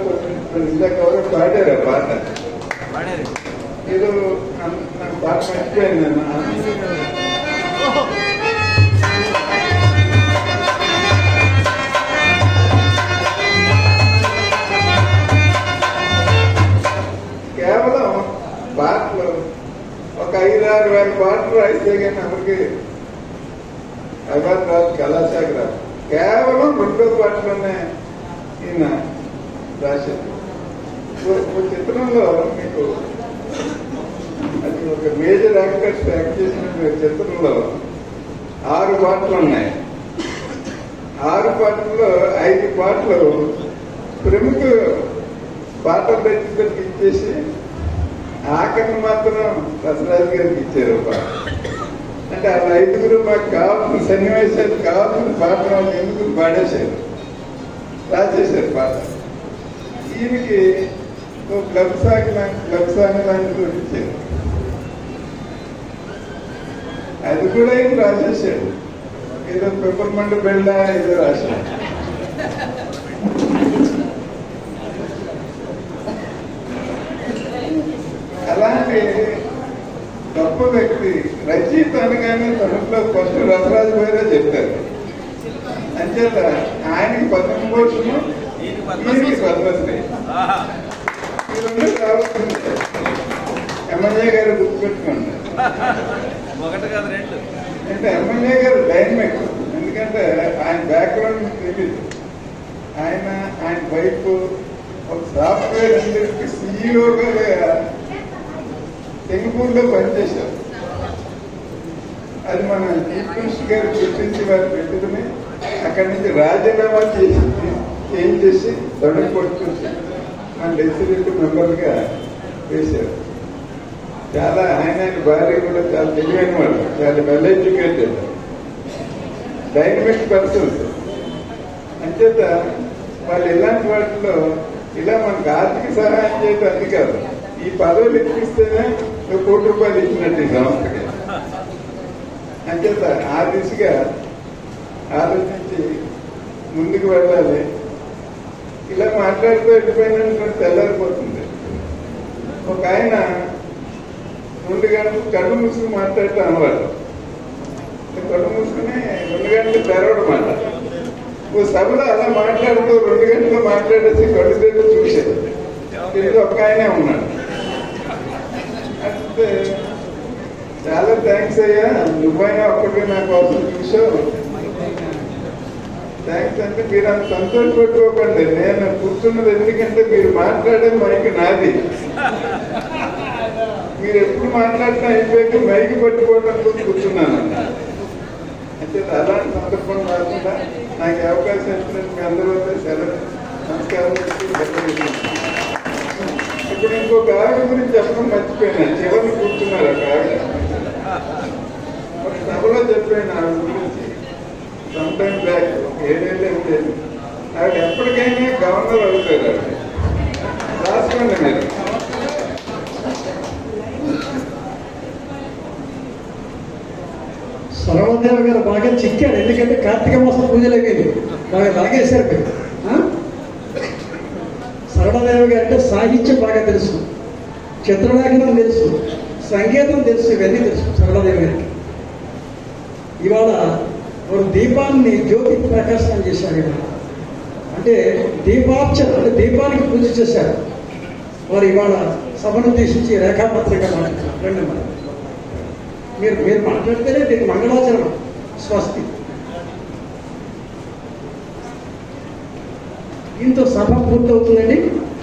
ఇందాక ఎవరో పాడారు ఆ పాట. ఇది నాకు పాట మర్చిపోయింది. కేవలం పాటలు ఒక 5-6 వేల పాటలు రాయిస్తే కానీ ఎవరికి అవార్డు రాదు కళాసాగర్. కేవలం 2వ పాటలోనే ఈయన రాశారు. చిత్రంలో మీకు అది ఒక మేజర్ యాక్టర్స్ యాక్ట్ చేసిన చిత్రంలో 6 పాటలు ఉన్నాయి. 6 పాటల్లో 5 పాటలు ప్రముఖ పాటల రచయితలకు ఇచ్చేసి ఆఖరిని మాత్రం రసరాజు గారికి ఇచ్చారు పాట. అంటే ఆ 5గురు మాకు కావాల్సిన సన్నివేశాలు కావాల్సిన పాటలు ఎందుకు పాడేశారు, రాసేశారు పాట. ఈయనకి క్లబ్ సాంగ్ లాంటిది ఇచ్చారు. అది కూడా ఈయన రాసేసాడు. ఏదో పెప్పర్మంట బెళ్ళ ఏదో రాశాడు. అలాంటి గొప్ప వ్యక్తి రచయిత అనగానే తణుకులో ఫస్ట్ రసరాజు గారే చెప్తారు. అంచేత ఆయనకి పద్మభూషణ్, ఈయనకి పద్మశ్రీ. ఈ 2 కావాల్సింది. ఎమ్మెల్యే గారు గుర్తుపెట్టుకోండి. అంటే ఎమ్మెల్యే గారు డైనమిక్. ఎందుకంటే ఆయన బ్యాక్గ్రౌండ్ తెలియదు. ఆయన వైఫ్ ఒక సాఫ్ట్వేర్ ఇండస్ట్రీ CEO తెంగుపూర్లో పనిచేశారు. అది మన చీఫ్ మినిస్టర్ గారు గుర్తించి వారు పెట్టుకుని అక్కడి నుంచి రాజీనామా చేసి తణుకు పట్టుకొచ్చి మన లెజిస్లేటివ్ మెంబర్గా వేశారు. చాలా ఆయన భార్య కూడా చాలా తెలివైన వాళ్ళు, చాలా వెల్ ఎడ్యుకేటెడ్, డైనమిక్ పర్సన్స్. అంచేత వాళ్ళు ఇలాంటి వాటిలో ఇలా మనకు ఆర్థిక సహాయం చేయడం అది కాదు, ఈ పదవులు ఇప్పిస్తేనే ₹1,00,00,000 ఇచ్చినట్టు ఈ సంస్థకి. అంచేత ఆ దిశగా ఆలోచించి ముందుకు వెళ్ళాలి. ఇలా మాట్లాడుతూ వెళ్ళిపోయినటువంటి తెల్లారిపోతుంది. ఒక ఆయన 2 గంటలు కళ్ళు మూసుకుని మాట్లాడటం అలవాటు. కళ్ళు మూసుకుని 2 గంటలు తెరవడం మాట. ఓ సభలో అలా మాట్లాడుతూ 2 గంటలు మాట్లాడేసి కళ్ళు తెరిచి చూసేది. ఇది ఒక్క ఆయనే ఉన్నాడు. అంటే చాలా థ్యాంక్స్ అయ్యా, నువ్వైనా అప్పటికే నా కోసం చూసావు, థ్యాంక్స్. అంటే మీరు అంత సంతోషపెట్టుకోకండి, నేను కూర్చున్నది ఎందుకంటే మీరు మాట్లాడే మైక్ నాది. మీరు ఎప్పుడు మాట్లాడినా అయిపోయాక మైక్ పట్టుకోవడంతో కూర్చున్నాను. అంటే అలాంటి సందర్భం కాకుండా నాకు అవకాశం ఇచ్చినట్టు మీ అందరూ సెలవు నమస్కారం. ఇప్పుడు ఇంకొక ఆవిడ గురించి చెప్పడం మర్చిపోయినా, చివరిని కూర్చున్నారు ఒక ఆవిడ. ఒక సభలో చెప్పాను ఆవిడ గురించి సమ్ టైమ్ బ్యాక్, 7 ఏళ్ళే ఉండేది. ఆవిడ ఎప్పటికైనా గవర్నర్ అవుతారు. ఆవిడ రాసుకోండి మీరు.
సర్వదేవ గారు బాగా చిక్కాడు, ఎందుకంటే కార్తీక మాసం పూజలు అయ్యేది బాగా లాగేశారు మీరు. సరళదేవ గారు అంటే సాహిత్యం బాగా తెలుసు, చిత్రలేఖనం తెలుసు, సంగీతం తెలుసు, ఇవన్నీ తెలుసు సరళదేవ గారికి. ఇవాళ వారు దీపాన్ని జ్యోతి ప్రకాశనం చేశారు. ఇవాళ అంటే దీపార్చన, అంటే దీపానికి పూజ చేశారు వారు. ఇవాళ సభను ఉద్దేశించి రేఖాపత్రిక మాట్లాడుతున్నారు. రండి మరి, మీరు మాట్లాడితేనే దీనికి మంగళాచరణం. స్వస్తి. దీంతో సభ పూర్తవుతుందండి.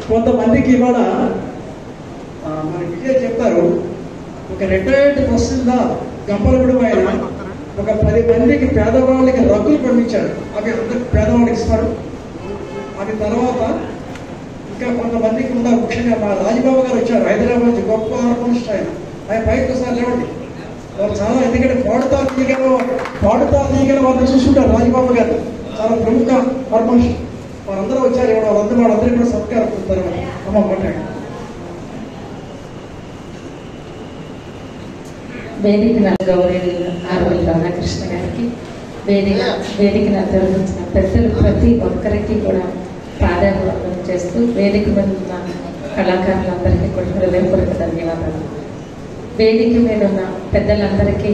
కొంతమందికి ఇవాళ మన విజయ్ చెప్పారు, ఒక రిటైర్డ్ తహసీల్దార్ గంపలగూడెం ఆయన ఒక 10 మందికి పేదవాళ్ళకి రగ్గులు పంపించారు. అవి అందరికి పేదవాళ్ళకి ఇస్తారు. అది తర్వాత ఇంకా కొంతమందికి ఉన్నారు. ముఖ్యంగా మా రాజబాబు గారు వచ్చారు హైదరాబాద్ నుంచి, గొప్ప ఆర్గనిస్ట్ ఆయన. ఆయన పైకి ఒకసారి లేవండి. వాళ్ళు చాలా, ఎందుకంటే పాడుతా తీగల వాళ్ళని చూసుకుంటారు రాజబాబు గారు, చాలా ప్రముఖ ఆర్గనిస్ట్. వాళ్ళందరూ వచ్చారు. వాళ్ళందరూ కూడా సత్కారం చెప్తారు. అమ్మ మాట్లాడి
వేదిక గౌరవనీయులు ఆర్వల్ రాధాకృష్ణ గారికి, వేదికను అలంకరించిన పెద్దలు ప్రతి ఒక్కరికి కూడా పాదాభివందనం చేస్తూ, వేదిక మీద ఉన్న కళాకారులందరికీ కూడా హృదయపూర్వక ధన్యవాదాలు. వేదిక మీద ఉన్న పెద్దలందరికీ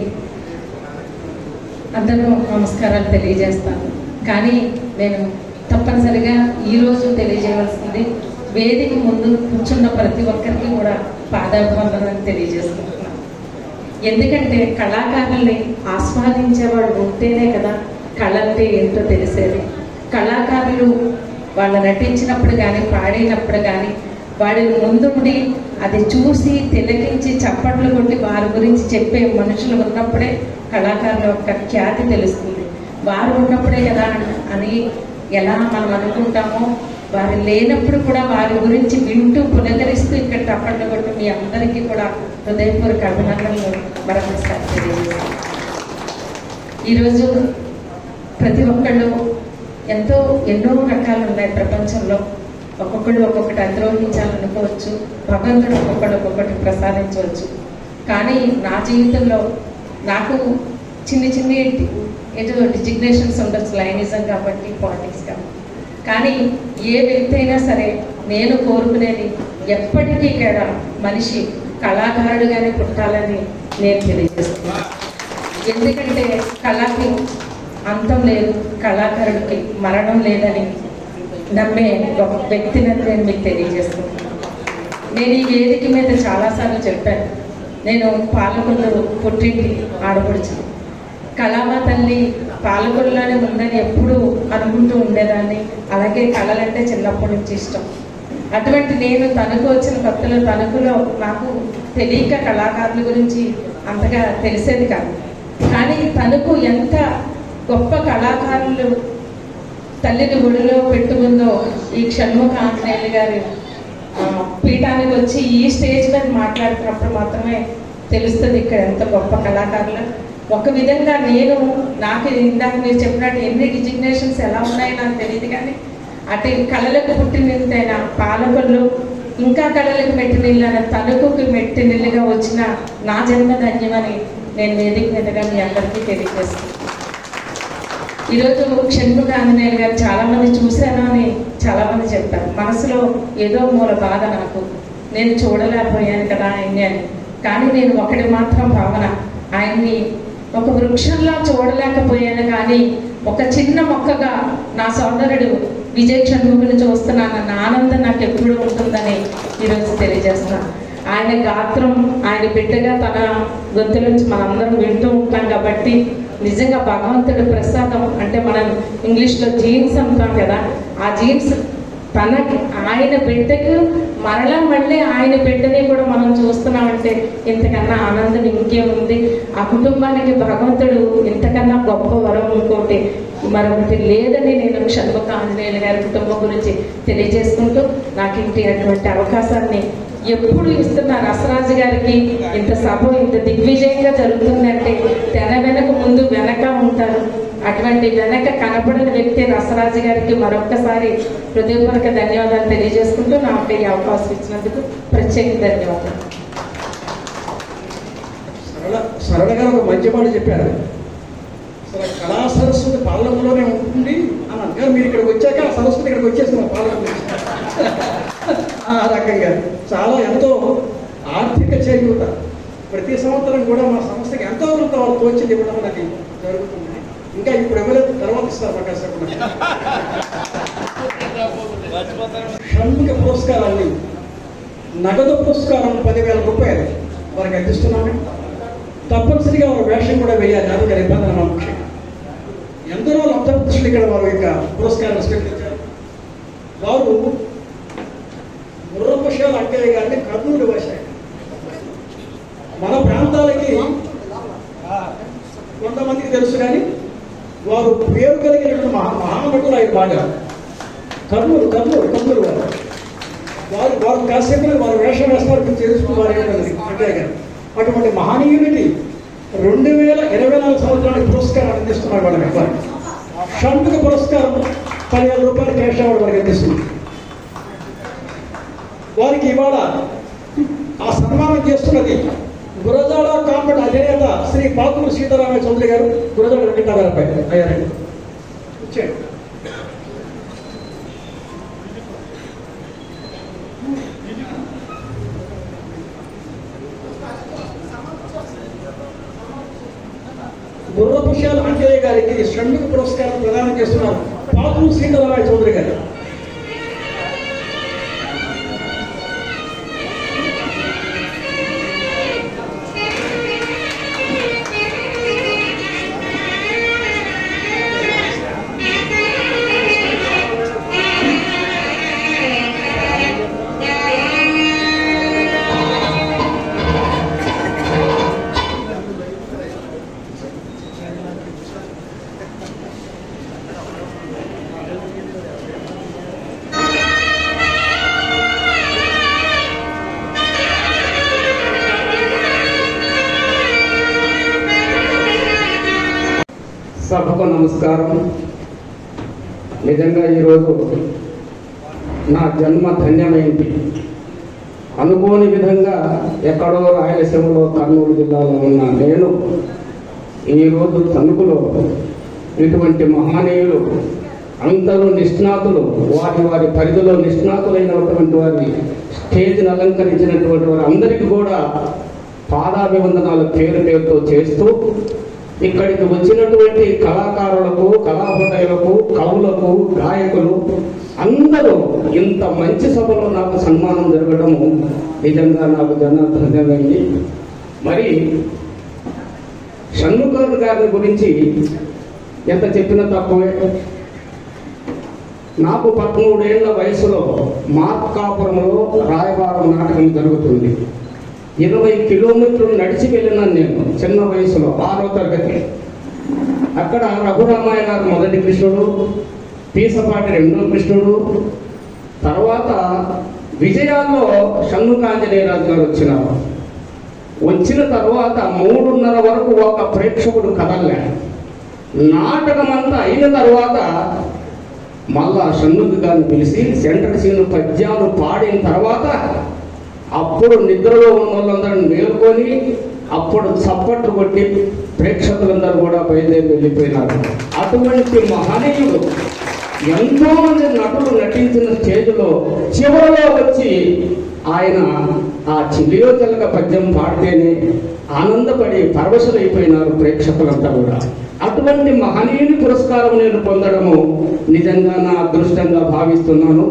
అందరూ నమస్కారాలు తెలియజేస్తాను. కానీ నేను తప్పనిసరిగా ఈరోజు తెలియజేయవలసింది, వేదిక ముందు కూర్చున్న ప్రతి ఒక్కరికి కూడా పాదాభివందనాన్ని తెలియజేస్తున్నాను. ఎందుకంటే కళాకారుల్ని ఆస్వాదించేవాడు ఉంటేనే కదా కళ అంటే ఏంటో తెలిసేది. కళాకారులు వాళ్ళు నటించినప్పుడు కానీ, పాడినప్పుడు కానీ, వాడిని ముందుండి అది చూసి తిలకించి చప్పట్లు కొట్టి వారి గురించి చెప్పే మనుషులు ఉన్నప్పుడే కళాకారుల యొక్క ఖ్యాతి తెలుస్తుంది. వారు ఉన్నప్పుడే కదా అని ఎలా మనం అనుకుంటామో, వారు లేనప్పుడు కూడా వారి గురించి వింటూ పునకరిస్తూ ఇక్కడ చప్పట్లు కొట్టి మీ అందరికీ కూడా హృదయపూర్వక అభినందనలు మరొకసారి తెలియజేస్తాను. ఈరోజు ప్రతి ఒక్కళ్ళు ఎన్నో రకాలు ఉన్నాయి ప్రపంచంలో. ఒక్కొక్కళ్ళు ఒక్కొక్కటి అధిరోహించాలనుకోవచ్చు, భగవంతుడు ఒక్కొక్కటి ప్రసాదించవచ్చు. కానీ నా జీవితంలో నాకు చిన్ని ఏదో డిజిగ్నేషన్స్ ఉండొచ్చు, లైనిజం కాబట్టి, పాలిటిక్స్ కాబట్టి. కానీ ఏ వ్యక్తి అయినా సరే నేను కోరుకునేది ఎప్పటికీ కూడా మనిషి కళాకారుడుగానే పుట్టాలని నేను తెలియజేస్తున్నాను. ఎందుకంటే కళకి అంతం లేదు, కళాకారుడికి మరణం లేదని నమ్మే ఒక వ్యక్తిని నేను మీకు తెలియజేస్తున్నాను. నేను ఈ వేదిక మీద చాలాసార్లు చెప్పాను, నేను పాలకొల్లు పుట్టింటి ఆడపడుచు. కళామా తల్లి పాలకొల్లులోనే ఉందని ఎప్పుడూ అనుకుంటూ ఉండేదాన్ని. అలాగే కళలంటే చిన్నప్పటి నుంచి ఇష్టం. అటువంటి నేను తణుకు వచ్చిన కొత్తలో, తణుకులో నాకు తెలియక కళాకారుల గురించి అంతగా తెలిసేది కాదు. కానీ తణుకు ఎంత గొప్ప కళాకారులు తల్లిని ఒడిలో పెట్టుకుందో ఈ షణ్ముఖ ఆంజనేయులు గారి పీఠానికి వచ్చి ఈ స్టేజ్ మీద మాట్లాడుతున్నప్పుడు మాత్రమే తెలుస్తుంది ఇక్కడ ఎంత గొప్ప కళాకారులు. ఒక విధంగా నాకు ఇందాక మీరు చెప్పినట్టు ఎన్ని డిజిగ్నేషన్స్ ఎలా ఉన్నాయో నాకు తెలియదు. కానీ అటు కళలకు పుట్టినైనా పాలకొల్లు, ఇంకా కళలకు మెట్టినిల్లు, తణుకుకి మెట్టినిల్లుగా వచ్చిన నా జన్మ ధన్యమని నేను వేదిక మీదుగా మీ అందరికీ తెలియజేస్తాను. ఈరోజు షణ్ముఖ ఆంజనేయులు గారు చాలామంది చూశాను అని చాలామంది చెప్పారు. మనసులో ఏదో మూల బాధ నాకు, నేను చూడలేకపోయాను కదా ఆయన్ని అని. కానీ నేను ఒకటి మాత్రం భావన, ఆయన్ని ఒక వృక్షంలా చూడలేకపోయాను, కానీ ఒక చిన్న మొక్కగా నా సోదరుడు విజయ్ షణ్ముఖుని చూస్తున్నానన్న ఆనందం నాకు ఎప్పుడూ ఉంటుందని ఈరోజు తెలియజేస్తున్నాను. ఆయన గాత్రం, ఆయన బిడ్డగా తన గొంతు నుంచి మనందరం వింటూ ఉంటాం కాబట్టి నిజంగా భగవంతుడి ప్రసాదం. అంటే మనం ఇంగ్లీష్లో జీన్స్ అంటాం కదా, ఆ జీన్స్ తనకి ఆయన బిడ్డకు మరలా మళ్ళీ ఆయన బిడ్డని కూడా మనం చూస్తున్నామంటే ఇంతకన్నా ఆనందం ఇంకేముంది. ఆ కుటుంబానికి భగవంతుడు ఇంతకన్నా గొప్ప వరం ఇంకోటి మరొకటి లేదని నేను షణ్ముఖ ఆంజనేయులు గారి కుటుంబం గురించి తెలియజేసుకుంటూ నాకు అటువంటి అవకాశాన్ని ఎప్పుడు ఇస్తున్న రసరాజు గారికి, ఇంత సభ ఇంత దిగ్విజయంగా జరుగుతుందంటే తెర వెనక ముందు వెనక ఉంటారు. అటువంటి వెనక కనపడిన వ్యక్తి రసరాజు గారికి మరొక్కసారి హృదయపూర్వక ధన్యవాదాలు తెలియజేసుకుంటూ నాకు ఈ అవకాశం ఇచ్చినందుకు ప్రత్యేక ధన్యవాదాలు.
సరళ గారు ఒక మంచి మాట చెప్పారు. అసలు కళా సరస్వతి పాలనలోనే ఉంటుంది అని అంటారు. మీరు ఇక్కడికి వచ్చాక ఆ సరస్వతి ఇక్కడికి వచ్చేస్తున్నాం పాలన. ఆ రకంగా చాలా ఎంతో ఆర్థిక చేయూత ప్రతి సంవత్సరం కూడా మా సంస్థకి ఎంతో కొంత వాళ్ళు తోచింది ఇవ్వడం అనేది జరుగుతుంది. ఇంకా ఇప్పుడు ఇవ్వలేదు, తర్వాత ఇస్తారు అవకాశం. షణ్ముఖ పురస్కారాన్ని నగదు పురస్కారం 10,000 రూపాయలు వారికి అందిస్తున్నాము. తప్పనిసరిగా వారు వేషం కూడా వేయాలి, ఆరోగ్య నిబంధన ముఖ్యంగా. ఎందరో లబ్ధపురుషులు ఇక్కడ వారు యొక్క పురస్కారాన్ని స్వీకరించారు. వారు ముర్రపుషాల అంకయ్య గారిని కర్నూలు వేశారు. మన ప్రాంతాలకి కొంతమందికి తెలుసు, కానీ వారు పేరు కలిగినటువంటి మహానటులు ఆయన బాగా. కర్నూలు వారు కాసేపు వారు వేషం వేస్తారు, మీరు తెలుసుకున్నారు అంకయ్య గారు. అటువంటి మహనీయునికి 2024 సంవత్సరానికి పురస్కారాలు అందిస్తున్నారు. వాళ్ళకి షణ్ముఖ పురస్కారం 10,000 రూపాయలు క్యాష్ అవార్డు వారికి అందిస్తుంది. వారికి ఇవాళ ఆ సన్మానం చేస్తున్నది గురజాడ కాంపౌండ్ అధినేత శ్రీ పాకులు సీతారామయ్య చౌదరి గారు, గురజాడ వెంకటరామయ్య అయ్యారండి. వచ్చాడు. బుర్రపుషాల అంకయ్య గారికి షణ్ముఖ పురస్కారం ప్రదానం చేస్తున్నారు పాకులు సీతారామయ్య చౌదరి గారు.
సభకు నమస్కారం. నిజంగా ఈరోజు నా జన్మ ధన్యమైంది. అనుకోని విధంగా ఎక్కడో రాయలసీమలో కర్నూలు జిల్లాలో ఉన్న నేను ఈరోజు తణుకులో ఇటువంటి మహనీయులు అందరూ నిష్ణాతులు, వారి పరిధిలో నిష్ణాతులైనటువంటి వారి స్టేజ్ని అలంకరించినటువంటి వారి అందరికీ కూడా పాదాభివందనాలు పేరుతో చేస్తూ, ఇక్కడికి వచ్చినటువంటి కళాకారులకు, కళాహృదయులకు, కవులకు, గాయకులు అందరూ ఇంత మంచి సభలో నాకు సన్మానం జరగడము నిజంగా నాకు ధన్యమైంది. మరి షణ్ముఖ గారి గురించి ఎంత చెప్పినా తక్కువే. నాకు 13 ఏళ్ల వయసులో మార్కాపురంలో రాయబారం నాటకం జరుగుతుంది. 20 కిలోమీటర్లు నడిచి వెళ్ళినాను నేను చిన్న వయసులో, 6వ తరగతి. అక్కడ రఘురామయ్య గారు మొదటి కృష్ణుడు, పీసపాటి రెండో కృష్ణుడు, తర్వాత విజయాల్లో షణ్ముఖాంజనేయరాజు గారు వచ్చిన తర్వాత 3:30 వరకు ఒక ప్రేక్షకుడు కదలలే. నాటకం అంతా అయిన తర్వాత మళ్ళా షణ్ముఖ గారిని పిలిచి సెంటర్ సీన్ పద్యాలు పాడిన తర్వాత అప్పుడు నిద్రలో ఉన్న వాళ్ళందరినీ మేల్కొని అప్పుడు చప్పట్లు కొట్టి ప్రేక్షకులందరూ కూడా బయలుదేరి వెళ్ళిపోయినారు. అటువంటి మహనీయుడు ఎంతో మంది నటులు నటించిన స్టేజ్లో చివరిలో వచ్చి ఆయన ఆ చిలియో చిలక పద్యం పాడితేనే ఆనందపడి పరవశులైపోయినారు ప్రేక్షకులంతా కూడా. అటువంటి మహనీయుని పురస్కారం నేను పొందడము నిజంగా నా అదృష్టంగా భావిస్తున్నాను.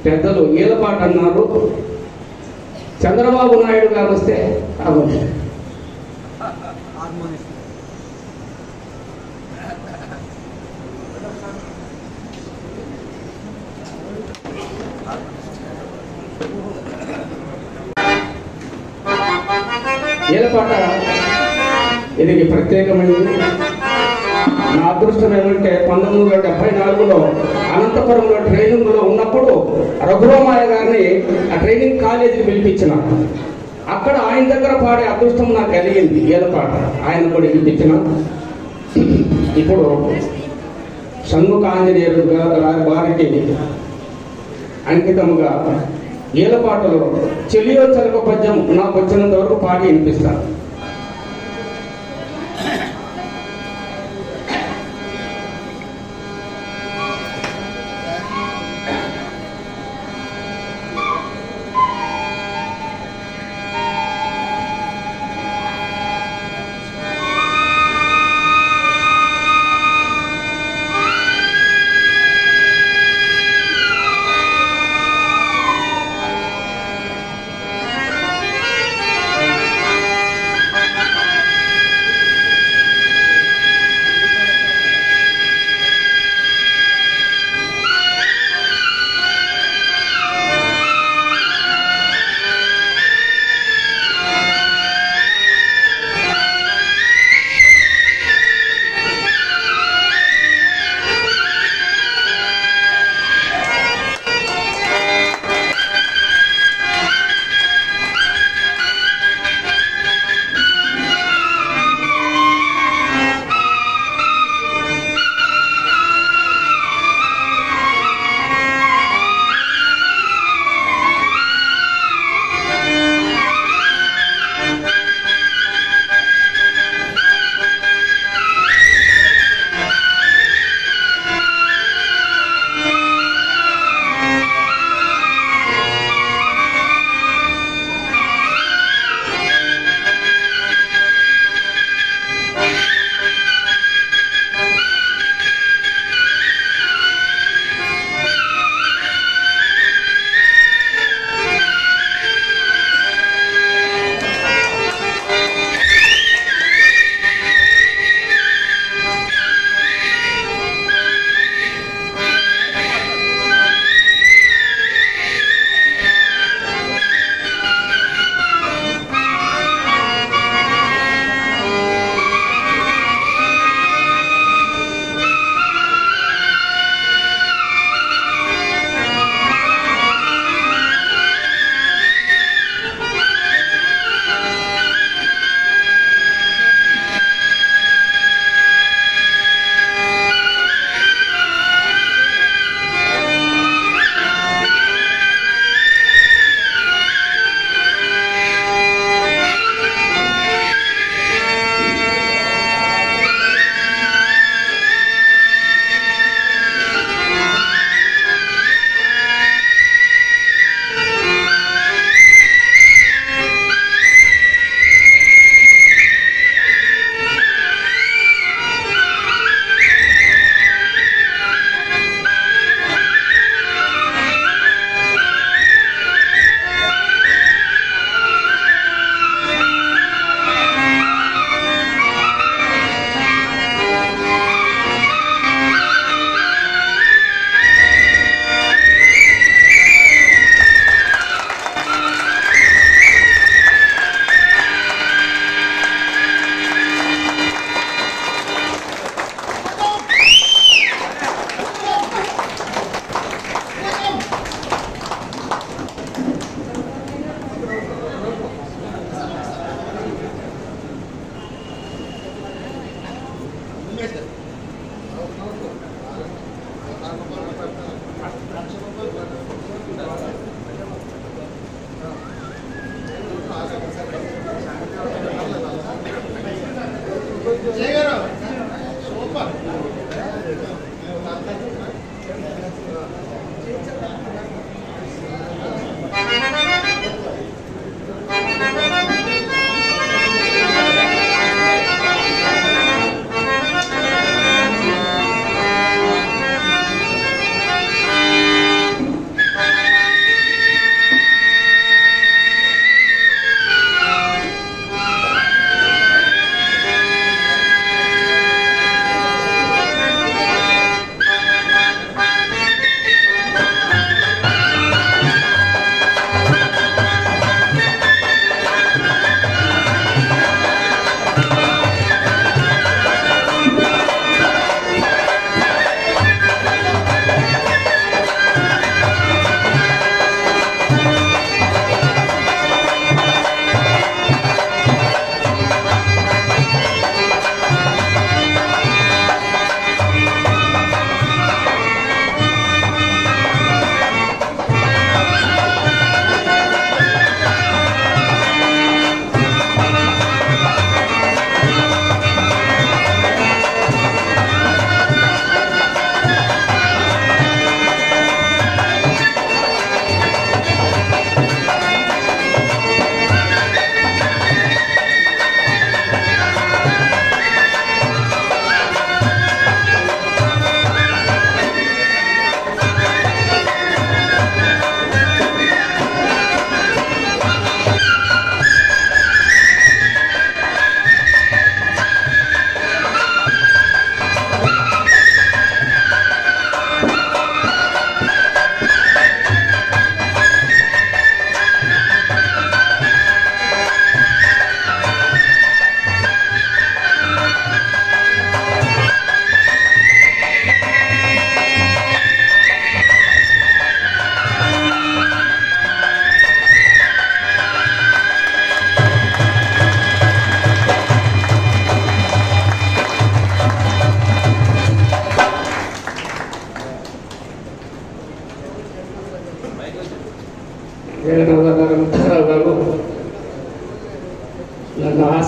పెద్దలు ఈలపాట అన్నారు, చంద్రబాబు నాయుడు గారు వస్తే అవ్వచ్చు. ఈలపాట ఇది ప్రత్యేకమైనది. నా అదృష్టం ఏమంటే 1974లో అనంతపురంలో ట్రైనింగ్లో ఉన్నప్పుడు రఘురామయ్య గారిని ఆ ట్రైనింగ్ కాలేజీకి పిలిపించిన. అక్కడ ఆయన దగ్గర పాడే అదృష్టం నాకు కలిగింది. ఈలపాట ఆయన కూడా పిలిపించిన. ఇప్పుడు షణ్ముఖ ఆంజనేయులు వారికి అంకితముగా ఈలపాటలో చెలియో చిలక పద్యం నాకు వచ్చినంత వరకు పాడి వినిపిస్తాను.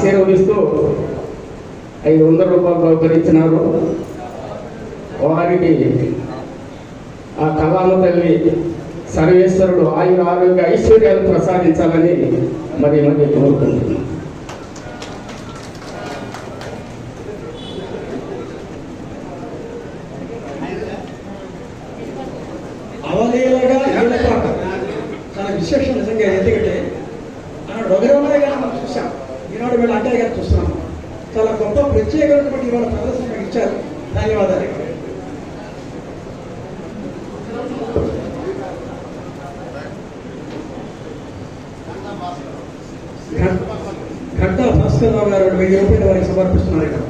ఆశీర్వదిస్తూ 500 రూపాయలు బహుకరించినారు. వారికి ఆ కళామ తల్లి సర్వేశ్వరుడు ఆయుర ఆరోగ్య ఐశ్వర్యాలు ప్రసాదించాలని మరి కోరుకుంటున్నాను.
అవలీలగా ఈల పాట చాలా విశేషం నిజంగా. ఎందుకంటే ఆనాడు రఘురామయ్య గారిని మనం చూసాం, ఈనాడు వీళ్ళ అంటారు గారిని చూస్తున్నాం. చాలా గొప్ప ప్రత్యేకమైనటువంటి ఇవాళ ప్రదర్శన ఇచ్చారు. ధన్యవాదాలు. ఘంటా భాస్కర్ రావు గారు 1000 రూపాయలు వారికి సమర్పిస్తున్నారు. ఇక్కడ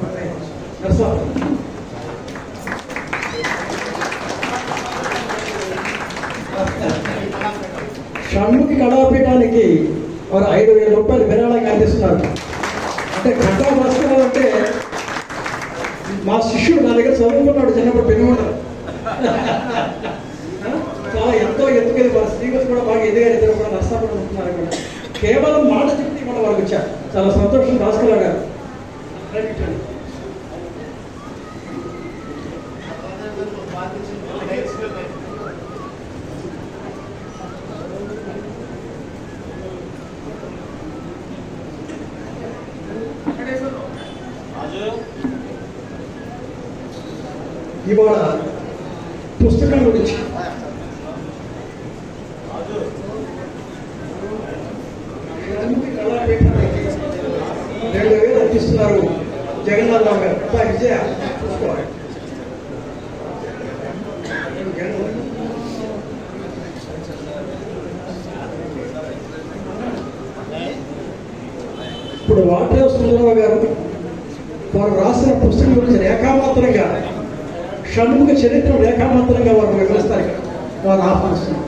షణ్ముఖి కళాపీఠానికి వారు 5000 రూపాయలు విరాళంగా అందిస్తున్నారు. అంటే ఘంటా భాస్కర్ రావు అంటే మా శిష్యుడు, నా దగ్గర చదువుకున్నాడు చిన్నప్పుడు పెనుగొండలు. చాలా ఎంతో ఎత్తుకెళ్ళి వారి శ్రీమతి కూడా బాగా ఎదిగారు. ఇద్దరు కూడా నష్టపడి ఉంటున్నారు. కూడా కేవలం మాట చెప్తే కూడా వారికి వచ్చారు. చాలా సంతోషం భాస్కర్ రావు గారు. ఇవాళ పుస్తకం గురించి కళాపీఠానికి 2000 అందిస్తున్నారు జగన్నాథ్ రావు గారు. విజయ చూసుకోవాలి. ఇప్పుడు వాటేవ సుందరరావు గారు వారు రాసిన పుస్తకం గురించి రేఖామాత్రంగా, షణ్ముఖ చరిత్ర రేఖామాత్రంగా వారు వివరిస్తారు. వారు ఆహ్వానిస్తున్నారు.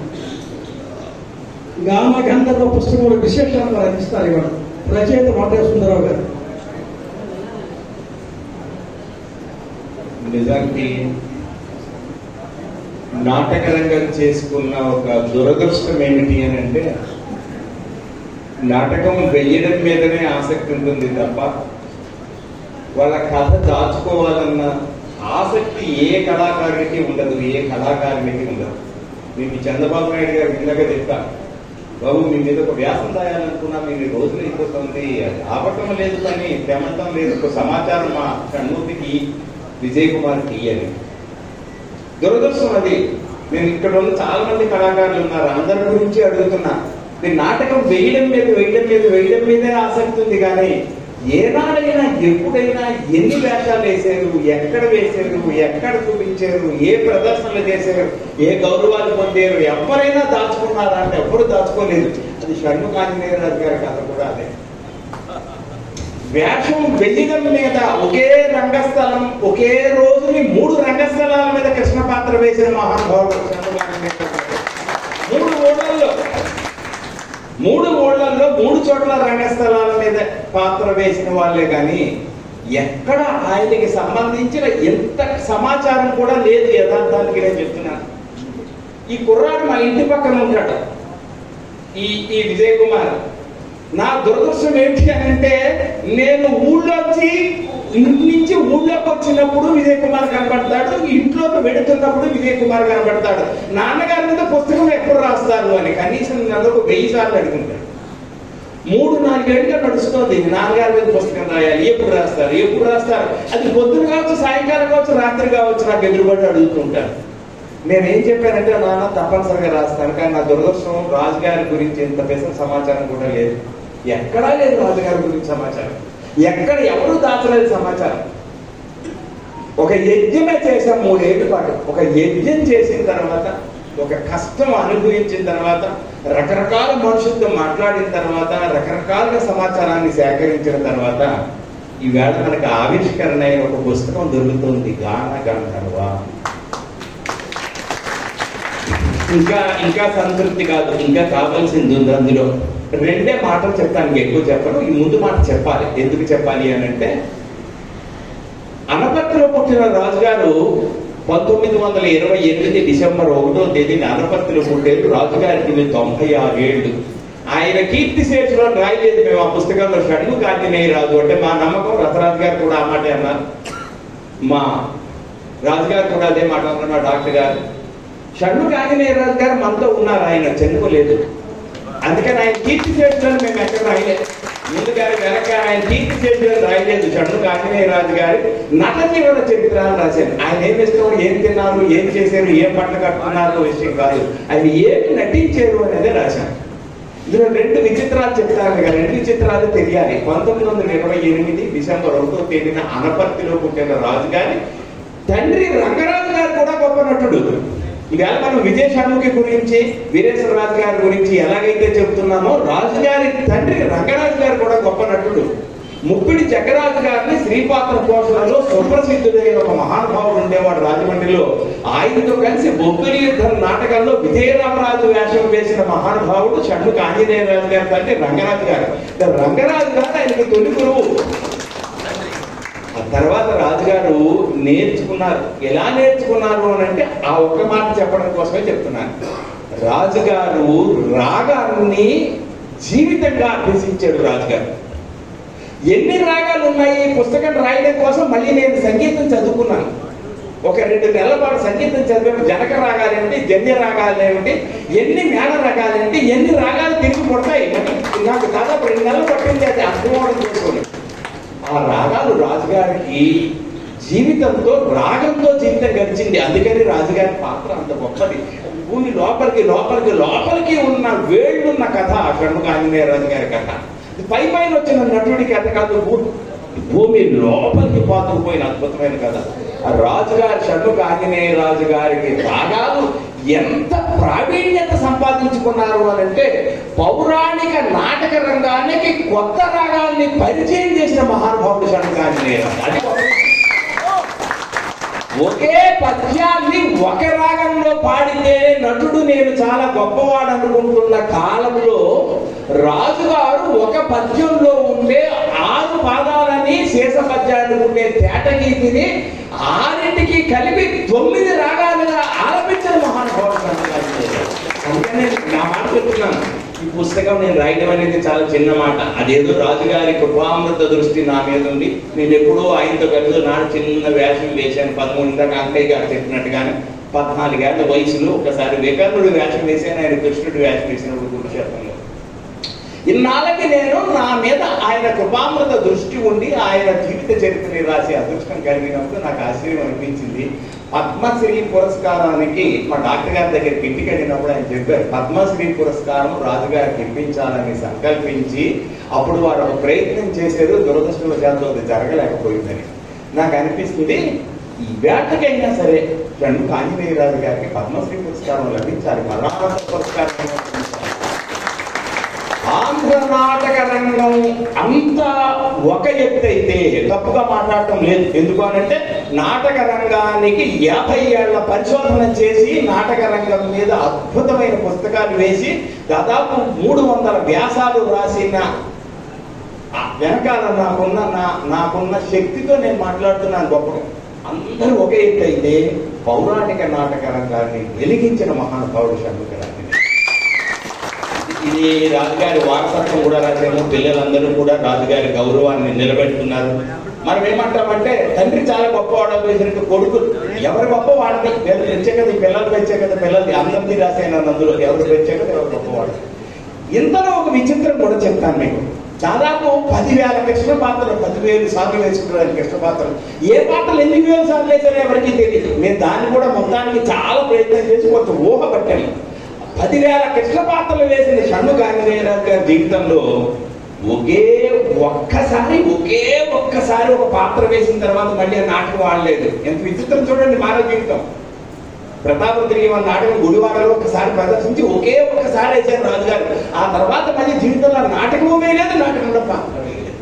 గామ గంధర్వ పుస్తకంలో విశేషాలను వారు అందిస్తారు. ఇవాళ రచయిత వాటేవ సుందరరావు గారు.
నిజానికి నాటకరంగం చేసుకున్న ఒక దురదృష్టం ఏమిటి అని అంటే, నాటకం వెయ్యడం మీదనే ఆసక్తి ఉంటుంది తప్ప వాళ్ళ కథ దాచుకోవాలన్న ఆసక్తి ఏ కళాకారుడికి ఉండదు, ఏ కళాకారునికి ఉండదు. మీకు చంద్రబాబు నాయుడు గారు ఇందాక చెప్తాను, బాబు మీ మీద ఒక వ్యాసం రాయాలనుకున్నా మీరు రోజులు అయిపోతుంది, ఆపటం లేదు కానీ తెమ్మటం లేదు, ఒక సమాచారం మా షణ్ముఖికి విజయ్ కుమార్కి అని. దురదృష్టం అది. నేను ఇక్కడ ఉన్న చాలా మంది కళాకారులు ఉన్నారు, అందరి గురించి అడుగుతున్నా. మీరు నాటకం వేయడం మీదే ఆసక్తి ఉంది కానీ ఏనాడైనా ఎప్పుడైనా ఎన్ని వేషాలు వేసారు, ఎక్కడ వేసారు, ఎక్కడ చూపించారు, ఏ ప్రదర్శనలు చేశారు, ఏ గౌరవాలు పొందారు, ఎవరైనా దాచుకున్నారా అంటే ఎప్పుడు దాచుకోలేదు. అది షణ్ముఖ ఆంజనేయరాజు గారి కథ కూడా అదే. వేషం వెయ్యడం మీద ఒకే రంగస్థలం, ఒకే రోజుని 3 రంగస్థలాల మీద కృష్ణ పాత్ర వేసిన మహానుభావుడు షణ్ముఖ ఆంజనేయరాజు. 3 ఊళ్ళల్లో 3 చోట్ల రంగస్థలాల మీద పాత్ర వేసిన వాళ్ళే కానీ ఎక్కడ ఆయనకి సంబంధించిన ఎంత సమాచారం కూడా లేదు. యథార్థానికి నేను చెప్తున్నాను. ఈ కుర్రాడు మా ఇంటి పక్కన ఉంటాడు, ఈ విజయ్ కుమార్. నా దురదృష్టం ఏంటి అని అంటే, నేను ఇంటి నుంచి ఊళ్ళోకి వచ్చినప్పుడు విజయ్ కుమార్ కనబడతాడు, ఇంట్లోకి వెడుతున్నప్పుడు విజయ్ కుమార్ కనబడతాడు. నాన్నగారి మీద పుస్తకం ఎప్పుడు రాస్తారు అని కనీసం నన్ను 1000 సార్లు అడుగుంటాడు. 3-4 ఏళ్ళుగా నడుస్తుంది నాన్నగారి మీద పుస్తకం రాయాలి, ఎప్పుడు రాస్తారు. అది పొద్దున కావచ్చు, సాయంకాలం కావచ్చు, రాత్రి కావచ్చు, నాకు ఎదురుబడి అడుగుతుంటారు. నేనేం చెప్పానంటే, నాన్న తప్పనిసరిగా రాస్తాను, కానీ నా దురదృష్టం రాజుగారి గురించి ఇంత పెద్ద సమాచారం కూడా లేదు. ఎక్కడా లేదు రాజుగారి గురించి సమాచారం, ఎక్కడ ఎవరు దాచలేదు సమాచారం. ఒక యజ్ఞమే చేశాం 3 ఏళ్ల పాటు. ఒక యజ్ఞం చేసిన తర్వాత, ఒక కష్టం అనుభవించిన తర్వాత, రకరకాల మనుషులతో మాట్లాడిన తర్వాత, రకరకాల సమాచారాన్ని సేకరించిన తర్వాత ఈవేళ మనకు ఆవిష్కరణ అయిన ఒక పుస్తకం దొరుకుతుంది, గాన గంధర్వ. ఇంకా సంతృప్తి కాదు, ఇంకా కావాల్సింది ఉంది. అందులో 2 మాటలు చెప్తాను, ఎక్కువ చెప్పను. ఈ ముందు మాట చెప్పాలి. ఎందుకు చెప్పాలి అని అంటే, అనపర్తిలో పుట్టిన రాజుగారు 1928 డిసెంబర్ 1వ తేదీన అనపర్తిలో పుట్టారు. రాజుగారికి 96 ఏళ్ళు. ఆయన కీర్తి శేషులో రాయలేదు మేము ఆ పుస్తకంలో షణ్ముఖ ఆంజనేయ రాజు అంటే మా నమ్మకం. రథరాజు గారు కూడా ఆ మాట అన్నారు, మా రాజుగారు కూడా అదే మాట అన్నారు, మా డాక్టర్ గారు. షణ్ముఖ ఆంజనేయ రాజు గారు మనతో ఉన్నారు, ఆయన చనిపోలేదు. అందుకని ఆయన కీర్తి శేషులను మేము ఎక్కడ రాయలేదు. ముందుగారి వెనక ఆయన కీర్తి శేషులను రాయలేదు. షణ్ముఖ ఆంజనేయ రాజు గారి నట జీవన చరిత్ర అని రాశారు. ఆయన ఏం ఇష్టం, ఏం తిన్నారు, ఏం చేశారు, ఏం పంటలు కట్టుకున్నారు విషయం కాదు, ఆయన ఏమి నటించారు అనేది రాశారు. ఇందులో 2 విచిత్రాలు చెప్తాను కదా, 2 విచిత్రాలు తెలియాలి. 1928 డిసెంబర్ 1వ తేదీన అనపర్తిలో పుట్టిన రాజుగారి తండ్రి రంగరాజు గారు కూడా గొప్ప నటుడు. ఇవాళ మనం విజయ షణ్ముఖి గురించి, వీరేశ్వర రాజు గారి గురించి ఎలాగైతే చెబుతున్నామో, రాజుగారి తండ్రి రంగరాజు గారు కూడా గొప్ప నటుడు. ముప్పిడి జగ్గరాజు గారిని శ్రీపాత్ర పోషణలో సుప్రసిద్ధుడైన ఒక మహానుభావుడు ఉండేవాడు రాజమండ్రిలో. ఆయనతో కలిసి బొబ్బిలి యుద్ధం నాటకంలో విజయరామరాజు వేషం వేసిన మహానుభావుడు షణ్ముఖ ఆంజనేయ రాజు గారు అంటే రంగరాజు గారు. రంగరాజు గారు ఆయనకి తొలి గురువు. ఆ తర్వాత రాజుగారు నేర్చుకున్నారు. ఎలా నేర్చుకున్నారు అని అంటే ఆ ఒక్క మాట చెప్పడం కోసమే చెప్తున్నాను. రాజుగారు రాగాన్ని జీవితంగా అభ్యసించాడు రాజుగారు. ఎన్ని రాగాలు ఉన్నాయి పుస్తకం రాయడం కోసం మళ్ళీ నేను సంగీతం చదువుకున్నాను. ఒక 2 నెలల పాటు సంగీతం చదివాను. జనక రాగాలు ఏమిటి, జన్య రాగాలు ఏమిటి, ఎన్ని మేళ రాగాలు ఏమిటి, ఎన్ని రాగాలు తిరిగి పడతాయి. నాకు దాదాపు 2 నెలలు పట్టింది అది అర్థమవడం చేసుకుని. ఆ రాగాలు రాజుగారికి జీవితంతో, రాగంతో జీవితం గడిచింది. అందుకని రాజుగారి పాత్ర అంత గొప్పది. భూమి లోపలికి లోపలికి లోపలికి ఉన్న వేళ్ళున్న కథ షణ్ముఖ ఆంజనేయ రాజు గారి కథ. పై పైన వచ్చిన నటుడి కథ కాదు, భూమి లోపలికి పాతుకుపోయిన అద్భుతమైన కథ. ఆ రాజుగారి షణ్ముఖ ఆంజనేయ రాజు గారికి రాగాలు ఎంత ప్రావీణ్యత సంపాదించుకున్నారు అని అంటే, పౌరాణిక నాటక రంగానికి కొత్త రాగాల్ని పరిచయం చేసిన మహానుభావుడు షణ్ముఖ ఆంజనేయ రాజు. అది ఒకే పద్యాన్ని ఒక రాగంలో పాడితే నటుడు నేను చాలా గొప్పవాడు అనుకుంటున్న కాలంలో రాజుగారు ఒక పద్యంలో ఉండే 6 పాదాలని శేష పద్యాన్ని ఉండే తేటగీతిని 6ంటికి కలిపి 9 రాగాలుగా ఆలపించిన మహానుభావుడు. అందుకనే నా మాట చెప్తున్నాను, ఈ పుస్తకం నేను రాయడం అనేది చాలా చిన్న మాట. అదేదో రాజుగారి కృపామృత దృష్టి నా మీద ఉంది. నేను ఎప్పుడో ఆయనతో కలిసి నాడు చిన్న వేషం వేశాను. 13 దాకా అంకయ్య గారు చెప్పినట్టుగానే 14 ఏళ్ల వయసులో ఒకసారి వికర్ణుడు వేషం వేశాను. ఆయన కృష్ణుడు వేషం వేసినప్పుడు కురుక్షేత్రంలో. ఇన్నాళ్ళకి నేను నా మీద ఆయన కృపామృత దృష్టి ఉండి ఆయన జీవిత చరిత్రని రాసే అదృష్టం కలిగినప్పుడు నాకు ఆశ్చర్యం అనిపించింది. పద్మశ్రీ పురస్కారానికి మా డాక్టర్ గారి దగ్గరికి ఇంటికి వెళ్ళినప్పుడు ఆయన చెప్పారు, పద్మశ్రీ పురస్కారం రాజుగారికి ఇప్పించాలని సంకల్పించి అప్పుడు వారు ఒక ప్రయత్నం చేశారు. దురదృష్టవశాత్తు అది జరగలేకపోయిందని నాకు అనిపిస్తుంది. ఈ వేటకైనా సరే షణ్ముఖ ఆంజనేయ రాజు గారికి పద్మశ్రీ పురస్కారం లభించాలి, మరణానంద పురస్కారం. ఆంధ్ర నాటక రంగం అంతా ఒక ఎత్తు అయితే తప్పుగా మాట్లాడటం లేదు. ఎందుకు అనంటే నాటక రంగానికి 50 ఏళ్ల పరిశోధన చేసి నాటక రంగం మీద అద్భుతమైన పుస్తకాలు వేసి దాదాపు 300 వ్యాసాలు రాసిన వెనకాల నాకున్న శక్తితో నేను మాట్లాడుతున్నాను. గొప్పగా అందరూ ఒక ఎత్తు అయితే పౌరాణిక నాటక రంగాన్ని వెలిగించిన మహానుభావుడు షణ్ముఖ రాజు. ఇది రాజుగారి వారసత్వం కూడా రాశాము. పిల్లలందరూ కూడా రాజుగారి గౌరవాన్ని నిలబెట్టుకున్నారు. మనం ఏమంటామంటే తండ్రి చాలా గొప్పవాడు వేసినట్టు కొడుకు ఎవరు గొప్ప వాడిని వీళ్ళు పెంచే కదా, పిల్లలు పెంచే కదా, పిల్లల్ని అందరినీ రాసాను అందులో ఎవరు పెంచే కదా ఎవరు గొప్పవాడు. ఇంతలో ఒక విచిత్రం కూడా చెప్తాను మీకు. దాదాపు 10,000 కృష్ణ పాత్రలు, 10,000 సార్లు వేసుకుంటారు కృష్ణ పాత్రలు. ఏ పాత్రలు 8,000 సార్లు వేసారో ఎవరికి తెలియదు. నేను దాన్ని కూడా మొత్తానికి చాలా ప్రయత్నం చేసి కొంచెం ఊహ పట్టాను. 10,000 కృష్ణ పాత్రలు వేసిన షణ్ముఖ ఆంజనేయ రాజు గారి జీవితంలో ఒకే ఒక్కసారి ఒక పాత్ర వేసిన తర్వాత మళ్ళీ ఆ నాటకం ఆడలేదు. ఎంత విచిత్రం చూడండి మానవ జీవితం. ప్రతాపరుద్రి నాటకం గుడివాడలో ఒకసారి ప్రదర్శించి ఒక్కసారి వేసారు రాజుగారు. ఆ తర్వాత మళ్ళీ జీవితంలో నాటకము వేయలేదు, నాటకంలో పాత్ర వేయలేదు.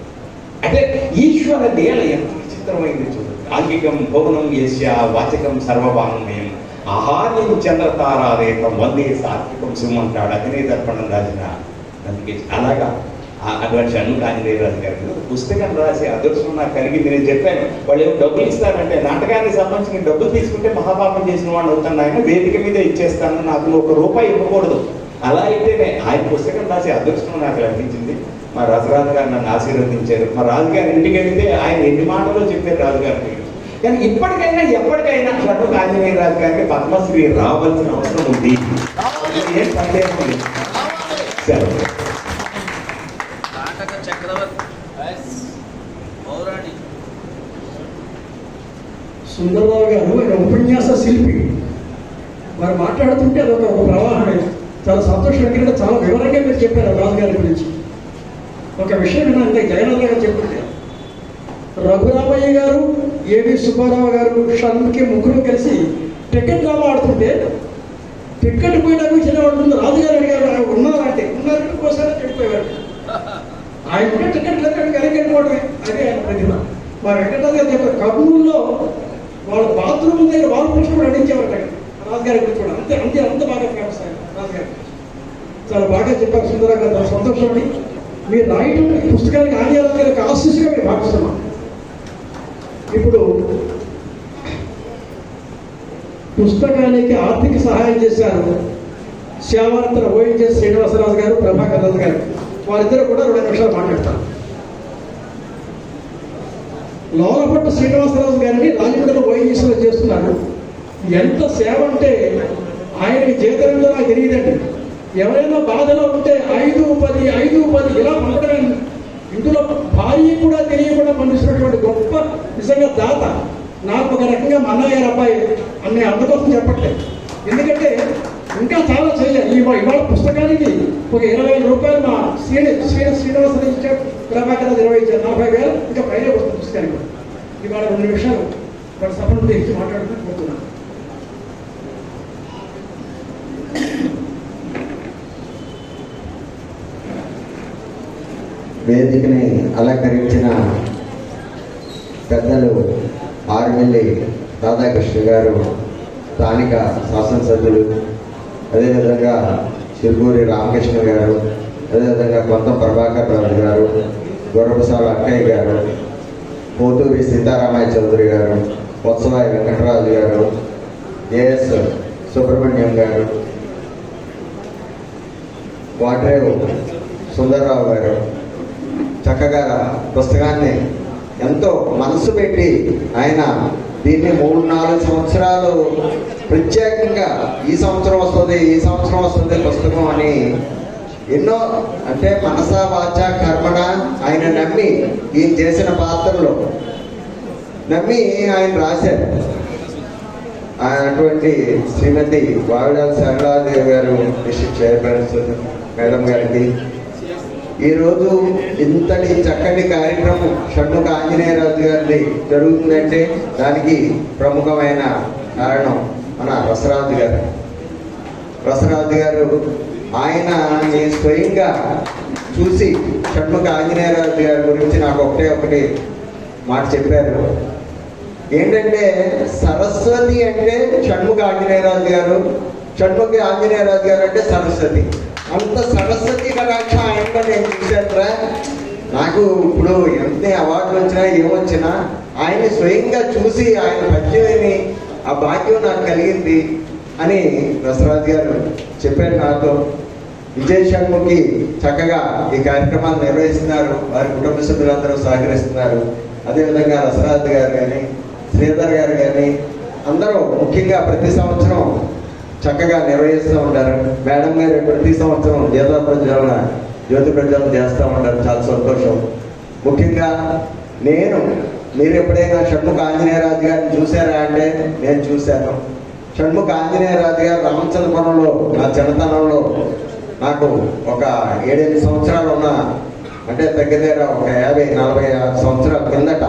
అంటే ఈశ్వర లీల ఎంత విచిత్రమైంది చూడండి. ఆంగికం భవనం యస్య వాచకం సర్వభావమయం ఆహార్యం చంద్రతారారేతం వందే సాత్వికం సుమంటాడు అగ్ని దర్పణం రాజున. అందుకే అలాగా అటువంటి షణ్ముఖ ఆంజనేయ రాజు గారు పుస్తకం రాసి అదృష్టం నాకు కలిగింది. నేను చెప్పాను, వాళ్ళు ఏమో డబ్బులు ఇస్తారంటే నాటకానికి సంబంధించిన డబ్బులు తీసుకుంటే మహాపాపం చేసిన వాడిని అవుతాను, ఆయన వేదిక మీద ఇచ్చేస్తాను, నాకు 1 రూపాయి ఇవ్వకూడదు, అలా అయితేనే ఆయన పుస్తకం రాసే అదృష్టం నాకు లభించింది. మా రసరాజు గారు నన్ను ఆశీర్వదించారు. మా రాజుగారి ఇంటికి వెళ్తే ఆయన ఎన్ని మాటలో చెప్పారు రాజుగారికి. కానీ ఇప్పటికైనా ఎప్పటికైనా షణ్ముఖ ఆంజనేయ రాజు గారికి పద్మశ్రీ రావాల్సిన అవసరం ఉంది, ఏం సందేహం లేదు. సరే,
సుందరరావు గారు ఆయన ఉపన్యాస శిల్పి. వారు మాట్లాడుతుంటే అదొక ప్రవాహమే. చాలా సంతోషం. ఎందుకంటే చాలా వివరంగా మీరు చెప్పారు రాజుగారి గురించి. ఒక విషయం అంటే జగన్నాథ్ గారు చెప్తుంటే రఘురామయ్య గారు, ఏవి సుబ్బారావు గారు, షణ్ముఖి ముగ్గురు కలిసి టికెట్ డ్రామా ఆడుతుంటే టికెట్ పోయినాక చిన్నవాడు రాజుగారు అడిగారు ఉన్నారంటే ఉన్నారంటే కోసారి చెడిపోయేవాడు. ఆయన ఉంటే టికెట్ లేదు వెనక్కి వెళ్ళిపోవడమే. అదే ఆయన ప్రతిభ. మా వెంకటరాజు గారు చెప్పారు కర్నూలులో వాళ్ళ బాత్రూమ్ దగ్గర వాళ్ళు పురుషులు కూడా నటించేవారు రాజుగారి గురించి కూడా. అంతే అంతే అంత బాగా ఫేమస్ ఆయన రాజుగారు. చాలా బాగా చెప్పారు సుందరరావు గారు. చాలా సంతోషం అండి. మీరు రాయటం పుస్తకానికి ఆంజనేయ గారికి ఆశీస్సుగా మేము భావిస్తున్నాం. ఇప్పుడు పుస్తకానికి ఆర్థిక సహాయం చేశారు శ్యామరత్న ఓఎన్జెస్ శ్రీనివాసరాజు గారు, ప్రభాకర్ రాజు గారు. వారిద్దరు కూడా 2 నిమిషాలు మాట్లాడతారు. లోలపట్టు శ్రీనివాసరాజు గారిని రాజమండ్రిలో ఓఎన్జీసీలో చేస్తున్నారు. ఎంత సేవ అంటే ఆయనకి జీవితంలో నాకు తెలియదండి. ఎవరైనా బాధలో ఉంటే 5-10 ఇలా పంపడమే. ఇందులో భార్య కూడా తెలియకుండా పండిస్తున్నటువంటి గొప్ప నిజంగా దాత. నాకు ఒక రకంగా మా అన్నగారి అబ్బాయి అనే అందుకోసం చెప్పట్లేదు. ఎందుకంటే ఇంకా చాలా చేయాలి. ఇవాళ పుస్తకానికి ఒక 20,000 రూపాయలు మా శ్రీనివాసరావు ఇచ్చాడు, ప్రభాకర్ 20 ఇచ్చారు, 40,000 ఇంకా పైన వస్తుంది పుస్తకానికి. ఇవాళ 2 నిమిషాలు వాళ్ళ సభ నుండి ఇచ్చి మాట్లాడుతూ పోతున్నాను.
వేదికని అలంకరించిన పెద్దలు ఆరుమిల్లి రాధాకృష్ణ గారు, స్థానిక శాసనసభ్యులు, అదేవిధంగా చిరుగూరి రామకృష్ణ గారు, అదేవిధంగా కొంత ప్రభాకర్ రాజు గారు, గుర్రపుసాల అక్కయ్య గారు, పోతూరి సీతారామయ్య చౌదరి గారు, వత్సవాయి వెంకటరాజు గారు, ఏఎస్ సుబ్రహ్మణ్యం గారు, వాటరేవు సుందరరావు గారు చక్కగా పుస్తకాన్ని ఎంతో మనసు పెట్టి ఆయన దీన్ని 3-4 సంవత్సరాలు ప్రత్యేకంగా ఈ సంవత్సరం వస్తుంది పుస్తకం అని ఎన్నో అంటే మనసా వాచ కర్మణ ఆయన నమ్మి ఈయన చేసిన పాత్రలో నమ్మి ఆయన రాశారు. అటువంటి శ్రీమతి వావిడాల సరళాదేవి గారు, డిస్ట్రిక్ట్ చైర్పర్సన్ మేడం గారికి ఈరోజు ఇంతటి చక్కటి కార్యక్రమం షణ్ముఖ ఆంజనేయరాజు గారిది జరుగుతుందంటే దానికి ప్రముఖమైన కారణం మన రసరాజు గారు. రసరాజు గారు ఆయన స్వయంగా చూసి షణ్ముఖ ఆంజనేయరాజు గారి గురించి నాకు ఒకటి మాట చెప్పారు. ఏంటంటే సరస్వతి అంటే షణ్ముఖ ఆంజనేయరాజు గారు, షణ్ముఖ ఆంజనేయరాజు గారు అంటే సరస్వతి. అంత సరస్వతి కటాక్ష ఆయనలో నేను చూశాను. నాకు ఇప్పుడు ఎంత అవార్డులు వచ్చినా ఏమొచ్చినా ఆయన్ని స్వయంగా చూసి ఆయన పద్యమని ఆ భాగ్యం నాకు కలిగింది అని రసరాజు గారు చెప్పారు నాతో. విజయ్ షణ్ముఖి చక్కగా ఈ కార్యక్రమాలు నిర్వహిస్తున్నారు, వారి కుటుంబ సభ్యులందరూ సహకరిస్తున్నారు. అదేవిధంగా రసరాజు గారు కానీ, శ్రీధర్ గారు కానీ అందరూ ముఖ్యంగా ప్రతి సంవత్సరం చక్కగా నిర్వహిస్తూ ఉంటారు. మేడం గారు ప్రతి సంవత్సరం జ్యోతి ప్రజ్వలన చేస్తూ ఉంటారు. చాలా సంతోషం. ముఖ్యంగా మీరు ఎప్పుడైనా షణ్ముఖ ఆంజనేయరాజు గారిని చూసారా అంటే నేను చూశాను. షణ్ముఖ ఆంజనేయరాజు గారు రామచంద్రపురంలో నా చిన్నతనంలో నాకు ఒక 7-8 సంవత్సరాలు ఉన్న అంటే దగ్గర ఒక 50-40 సంవత్సరాల కిందట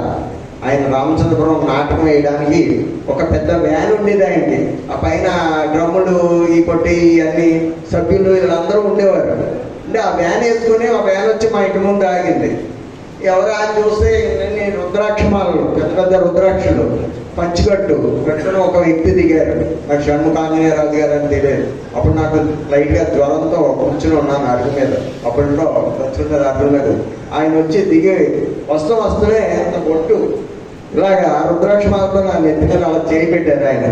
ఆయన రామచంద్రపురం నాటకం వేయడానికి ఒక పెద్ద వ్యాన్ ఉండేది ఆయనకి. ఆ పైన డ్రమ్ములు ఈ పొట్టి అన్ని సభ్యులు వీళ్ళందరూ ఉండేవారు. అంటే ఆ వ్యాన్ వేసుకుని ఆ వ్యాన్ వచ్చి మా ఇంటి ముందు ఆగింది. ఎవరు ఆయన చూస్తే రుద్రాక్షమాలు, పెద్ద రుద్రాక్షలు, పంచికట్టు పెట్టుకుని ఒక వ్యక్తి దిగారు. నాకు షణ్ముఖ ఆంజనేయరాజు గారు అని తెలియదు. అప్పుడు నాకు లైట్గా జ్వరంతో కూర్చుని ఉన్నాను అడుగు మీద. అప్పట్లో కూర్చున్నారు అడుగు మీద. ఆయన వచ్చి దిగి వస్తూనే అంత బొట్టు ఇలాగా రుద్రాక్షమాలతో నా నెత్తి మీద అలా చేయి పెట్టారు. ఆయన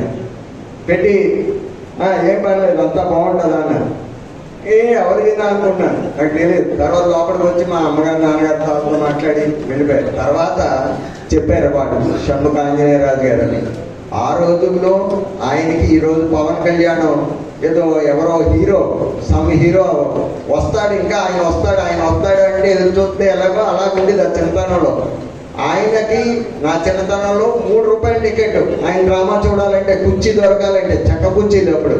పెట్టి ఏం పర్లేదు అంతా బాగుంటుందా అన్నారు. ఎవరికైనా అనుకున్నాను, నాకు తెలియదు. తర్వాత లోపలికి వచ్చి మా అమ్మగారు నాన్నగారు తాతతో మాట్లాడి వెళ్ళిపోయారు. తర్వాత చెప్పారు వాడు షణ్ముఖ ఆంజనేయరాజు గారు అని. ఆ రోజుల్లో ఆయనకి ఈరోజు పవన్ కళ్యాణ్ ఏదో ఎవరో హీరో వస్తాడు, ఇంకా ఆయన వస్తాడు అంటే ఎదురు చూస్తే ఎలాగో అలాగుండేది ఆ చిన్నతనంలో. ఆయనకి నా చిన్నతనంలో 3 రూపాయల టికెట్. ఆయన డ్రామా చూడాలంటే కుర్చీ దొరకాలంటే చెక్క కుర్చీలు. అప్పుడు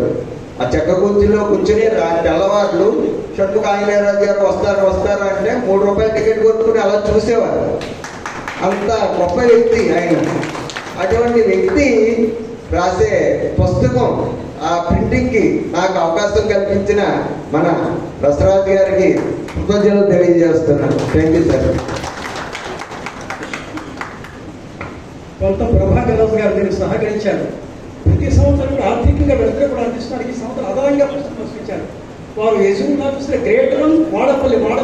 ఆ చెక్క కుర్చీలో కూర్చుని తెల్లవారులు షణ్ముఖ ఆంజనేయరాజు గారు వస్తారు అంటే 3 రూపాయల టికెట్ కొనుక్కుని అలా చూసేవారు. అంత గొప్ప వ్యక్తి ఆయన. అటువంటి వ్యక్తి రాసే పుస్తకం ఆ ప్రింటింగ్కి నాకు అవకాశం కల్పించిన మన రసరాజు గారికి కృతజ్ఞతలు తెలియజేస్తున్నాను. Thank you sir.
కొంత ప్రభాకర్ రాజు గారు మీరు సహకరించారు. ప్రతి సంవత్సరం ఆర్థికంగా వెళ్తే కూడా అందించడానికి ఈ సంవత్సరం అదనంగా పుస్తకం ప్రశ్నించారు. వారు ఎజ్యూన్ ఆఫీసర్ గ్రేట్ వన్ మాడపల్లి కొంత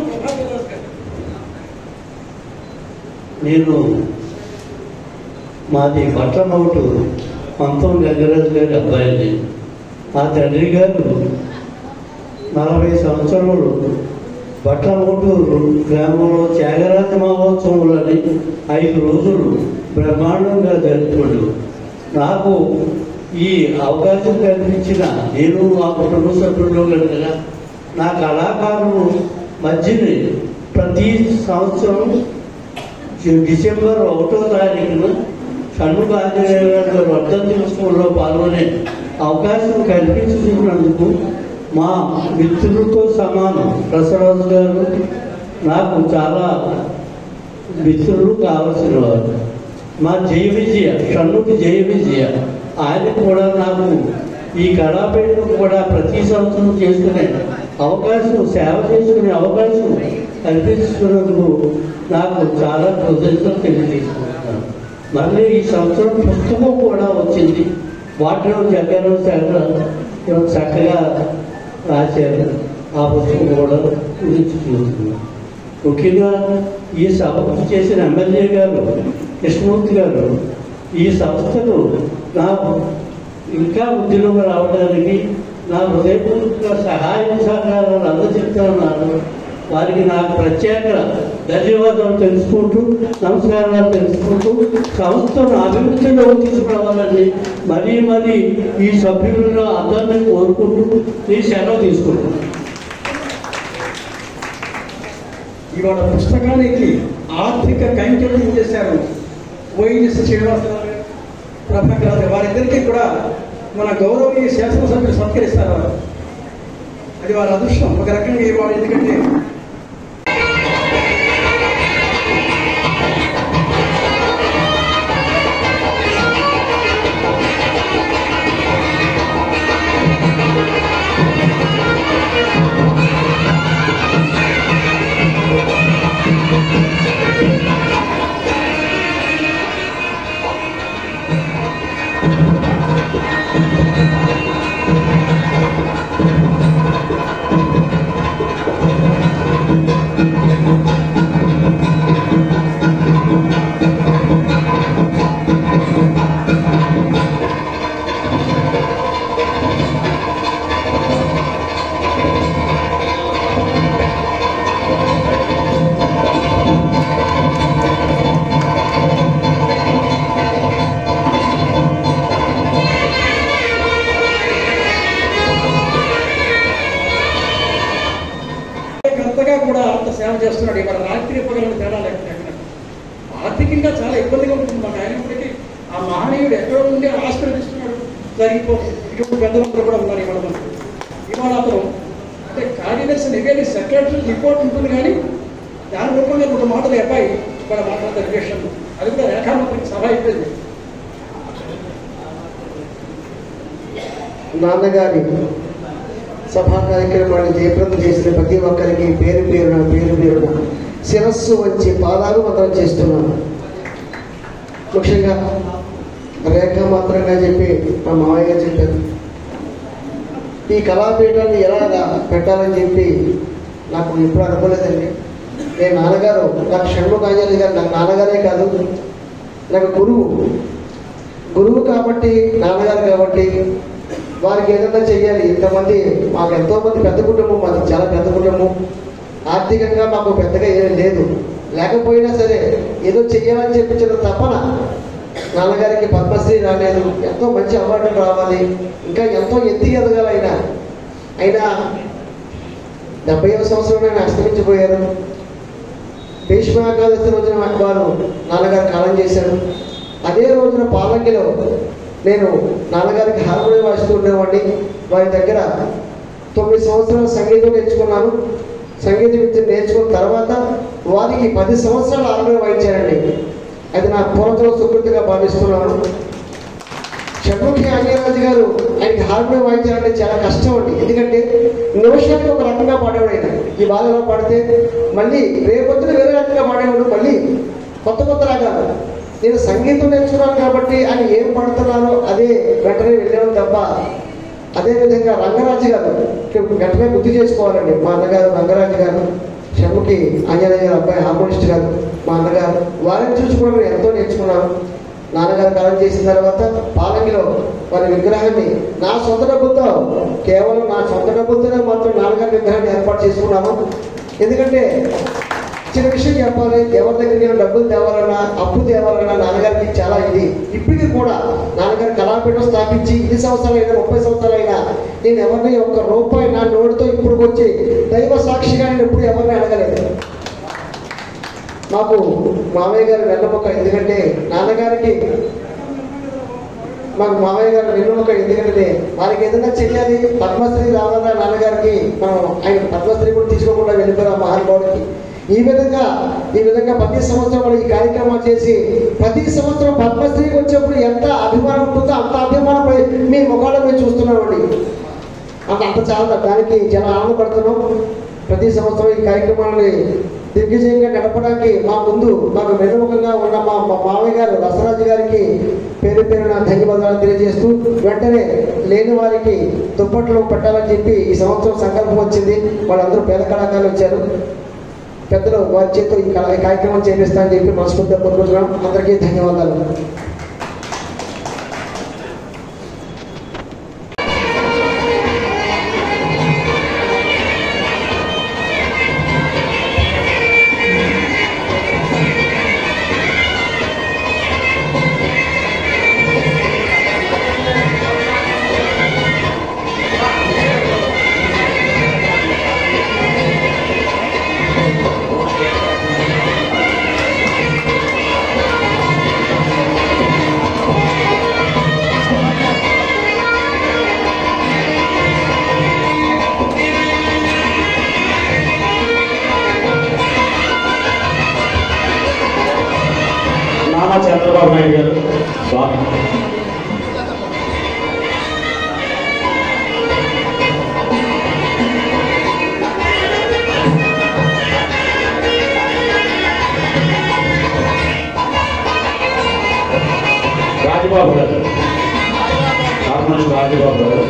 ప్రభాకర్ రాజు గారు.
నేను మాది బట్లమౌటు 19 గంగరాజు గారి అబ్బాయిని. మా తండ్రి గారు 40 సంవత్సరాలు బట్లమౌటూరు గ్రామంలో త్యాగరాజ మహోత్సవాలని 5 రోజులు బ్రహ్మాండంగా జరుపుకోడు. నాకు ఈ అవకాశం కల్పించిన నేను మా కుటుంబ సభ్యుల్లో కనుక నా కళాకారులు మధ్యని ప్రతి సంవత్సరం డిసెంబర్ 1వ తారీఖున షణ్ముఖ ఆంజనేయరాజు గారి వర్ధంతి ఉత్సవంలో పాల్గొనే అవకాశం కల్పించినందుకు మా మిత్రులతో సమానం రసరాజు గారు నాకు చాలా మిత్రులు కావలసిన వారు. మా జయ విజయ షణ్ముఖ జయ విజయ ఆయన కూడా నాకు ఈ కళాపీఠం కూడా ప్రతి సంవత్సరం చేసుకునే అవకాశం, సేవ చేసుకునే అవకాశం కల్పించుకున్నందుకు నాకు చాలా కృతజ్ఞతలు తెలియజేసుకుంటున్నాను. మళ్ళీ ఈ సంవత్సరం పుస్తకం కూడా వచ్చింది. వాటిలో జగన్ చక్కగా రాశారు. ఆ పుస్తకం కూడా గురించి చూస్తున్నాను. ముఖ్యంగా ఈ సభకు చేసిన ఎమ్మెల్యే గారు కృష్ణమూర్తి గారు ఈ సంస్థను నాకు ఇంకా వృద్ధిలోకి రావడానికి నా హృదయపూర్వక సహాయ సహకారాలు అందజెప్తున్నారు. వారికి నాకు ప్రత్యేక ధన్యవాదాలు తెలుసుకుంటూ, నమస్కారాలు తెలుసుకుంటూ, సంస్థను అభివృద్ధిలో తీసుకురావాలని మరీ ఈ సభ్యులలో అందరినీ కోరుకుంటూ ఈ సెలవు తీసుకుంటున్నాను.
ఇవాళ పుస్తకానికి ఆర్థిక కైంకర్యం చేశారు వైఎస్ శ్రీనివాసరావు గారు, ప్రభాకర్ రాజు. వారిద్దరికీ కూడా మన గౌరవనీయ శాసనసభ్యులు సత్కరిస్తారు. అది వారి అదృష్టం ఒక రకంగా ఇవాళ. ఎందుకంటే చేస్తున్నాడు. ఇవాళ రాత్రి పగలను తేడా లేకుండా ఆర్థికంగా చాలా ఇబ్బందిగా ఉంటుంది మాకు. అయినప్పటికీ ఆ మహనీయుడు ఎక్కడో ఉండి ఆశీర్వదిస్తున్నాడు. జరిగిపోతుంది. ఇటువంటి పెద్దలందరూ కూడా ఉన్నారు ఇవాళ మనకు. ఇవాళ అతను అంటే కార్యదర్శి నివేది సెక్రటరీ రిపోర్ట్ ఉంటుంది, కానీ దాని రూపంగా ఒక మాటలు అబ్బాయి ఇక్కడ మాట్లాడతారు విషయం. అది కూడా రేఖామంత్రికి సభ అయిపోయింది.
నాన్నగారి సభా కార్యక్రమాన్ని జయప్రదం చేసిన ప్రతి ఒక్కరికి పేరు పేరున శిరస్సు వచ్చి పాదాలు వందనం చేస్తున్నాను. ముఖ్యంగా రేఖామాత్రంగా చెప్పి మా మామయ్య గారు చెప్పారు. ఈ కళాపీఠాన్ని ఎలాగా పెట్టాలని చెప్పి నాకు ఎప్పుడు అనుకోలేదండి. నేను నాన్నగారు నాకు షణ్ముఖ ఆంజనేయ గారు నాకు నాన్నగారే కాదు, నాకు గురువు కాబట్టి నాన్నగారు కాబట్టి వారికి ఏదైనా చెయ్యాలి. ఇంతమంది మాకు ఎంతోమంది పెద్ద కుటుంబం, మాది చాలా పెద్ద కుటుంబం, ఆర్థికంగా మాకు పెద్దగా ఏమీ లేదు. లేకపోయినా సరే ఏదో చెయ్యాలని చెప్పించిన తపన. నాన్నగారికి పద్మశ్రీ రాలేదు, ఎంతో మంచి అవార్డులు రావాలి, ఇంకా ఎంతో ఎదగాలి. అయినా 70వ సంవత్సరంలో అస్తమించిపోయారు. భీష్మ ఏకాదశి రోజున వారు నాన్నగారు కాలం చేశారు. అదే రోజున పాలంకిలో నేను నాన్నగారికి హార్మోనియం వాయిస్తూ ఉండేవాడిని. వారి దగ్గర 9 సంవత్సరాలు సంగీతం నేర్చుకున్నాను. సంగీత విద్య నేర్చుకున్న తర్వాత వారికి 10 సంవత్సరాలు హార్మోనియం వాయించారండి. అది నా పూర్వజన్మ సుకృతిగా భావిస్తున్నాను. షణ్ముఖి ఆంజనేయరాజు గారు ఆయనకి హార్మోనియం వాయించాలంటే చాలా కష్టం అండి. ఎందుకంటే నిమిషానికి ఒక రకంగా పాడేవాడు ఆయన. ఈ బాధలో పాడితే మళ్ళీ రేపొద్దున వేరే రకంగా పాడేవాడు, మళ్ళీ కొత్త రాగాలు. నేను సంగీతం నేర్చుకున్నాను కాబట్టి ఆయన ఏం పాడుతున్నారో అదే వెంటనే వెళ్ళేవాడు తప్ప. అదేవిధంగా రంగరాజు గారు వెంటనే గుర్తు చేసుకోవాలండి. మా అన్నగారు రంగరాజు గారు, షణ్ముఖి ఆంజనేయ గారు అబ్బాయి హార్మోనిస్ట్ గారు, మా అన్నగారు, వారిని చూసి కూడా నేను ఎంతో నేర్చుకున్నాను. నాన్నగారు కాలం చేసిన తర్వాత పాలంకిలో వారి విగ్రహాన్ని నా సొంత డబ్బులతో, కేవలం నా సొంత డబ్బులతోనే మాత్రం నాన్నగారి విగ్రహాన్ని ఏర్పాటు చేసుకున్నాము. ఎందుకంటే చిన్న విషయం చెప్పాలి, ఎవరి దగ్గరికి డబ్బులు తేవాలన్నా, అప్పు తేవాలన్నా నాన్నగారికి చాలా ఇది. ఇప్పటికీ కూడా నాన్నగారు కళాపీఠం స్థాపించి 20 సంవత్సరాలైనా 30 సంవత్సరాలైనా నేను ఎవరిని ₹1 నా నోటితో ఇప్పుడు వచ్చి దైవ సాక్షిగా నేను ఎప్పుడు ఎవరిని అడగలేదు. మాకు మామయ్య గారు వెన్నముక. ఎందుకంటే నాన్నగారికి మాకు మామయ్య గారు వెన్నముక. ఎందుకంటే వారికి ఏదైనా చెయ్యాలి, పద్మశ్రీ రావాలా నాన్నగారికి, మనం ఆయన పద్మశ్రీ కూడా తీసుకోకుండా వెళ్ళిపోయాం మహానుభావుడికి. ఈ విధంగా ప్రతి సంవత్సరం ఈ కార్యక్రమాలు చేసి ప్రతి సంవత్సరం పద్మశ్రీకి వచ్చేప్పుడు ఎంత అభిమానం ఉంటుందో అంత అభిమానం మీ ముఖాల్లో మేము చూస్తున్నామండి. అంత చాలా దానికి చాలా ఆనందపడుతున్నాం. ప్రతి సంవత్సరం ఈ కార్యక్రమాలని దిగ్విజయంగా నడపడానికి మాకు వెనుముఖంగా ఉన్న మా మామయ్య గారు రసరాజు గారికి పేరున ధన్యవాదాలు తెలియజేస్తూ, వెంటనే లేని వారికి దుప్పట్లు పెట్టాలని చెప్పి ఈ సంవత్సరం సంకల్పం వచ్చింది. వాళ్ళందరూ పేద కళాకారులు వచ్చారు. పెద్దలు వారి చేతితో ఈ కార్యక్రమం చేపిస్తానని చెప్పి మనస్ఫూర్తిగా కోరుకుంటున్నాం. అందరికీ ధన్యవాదాలు.
చంద్రబాబు నాయుడు గారు స్వామి. రాజబాబు గారు, హార్మోనిస్ట్ రాజబాబు గారు.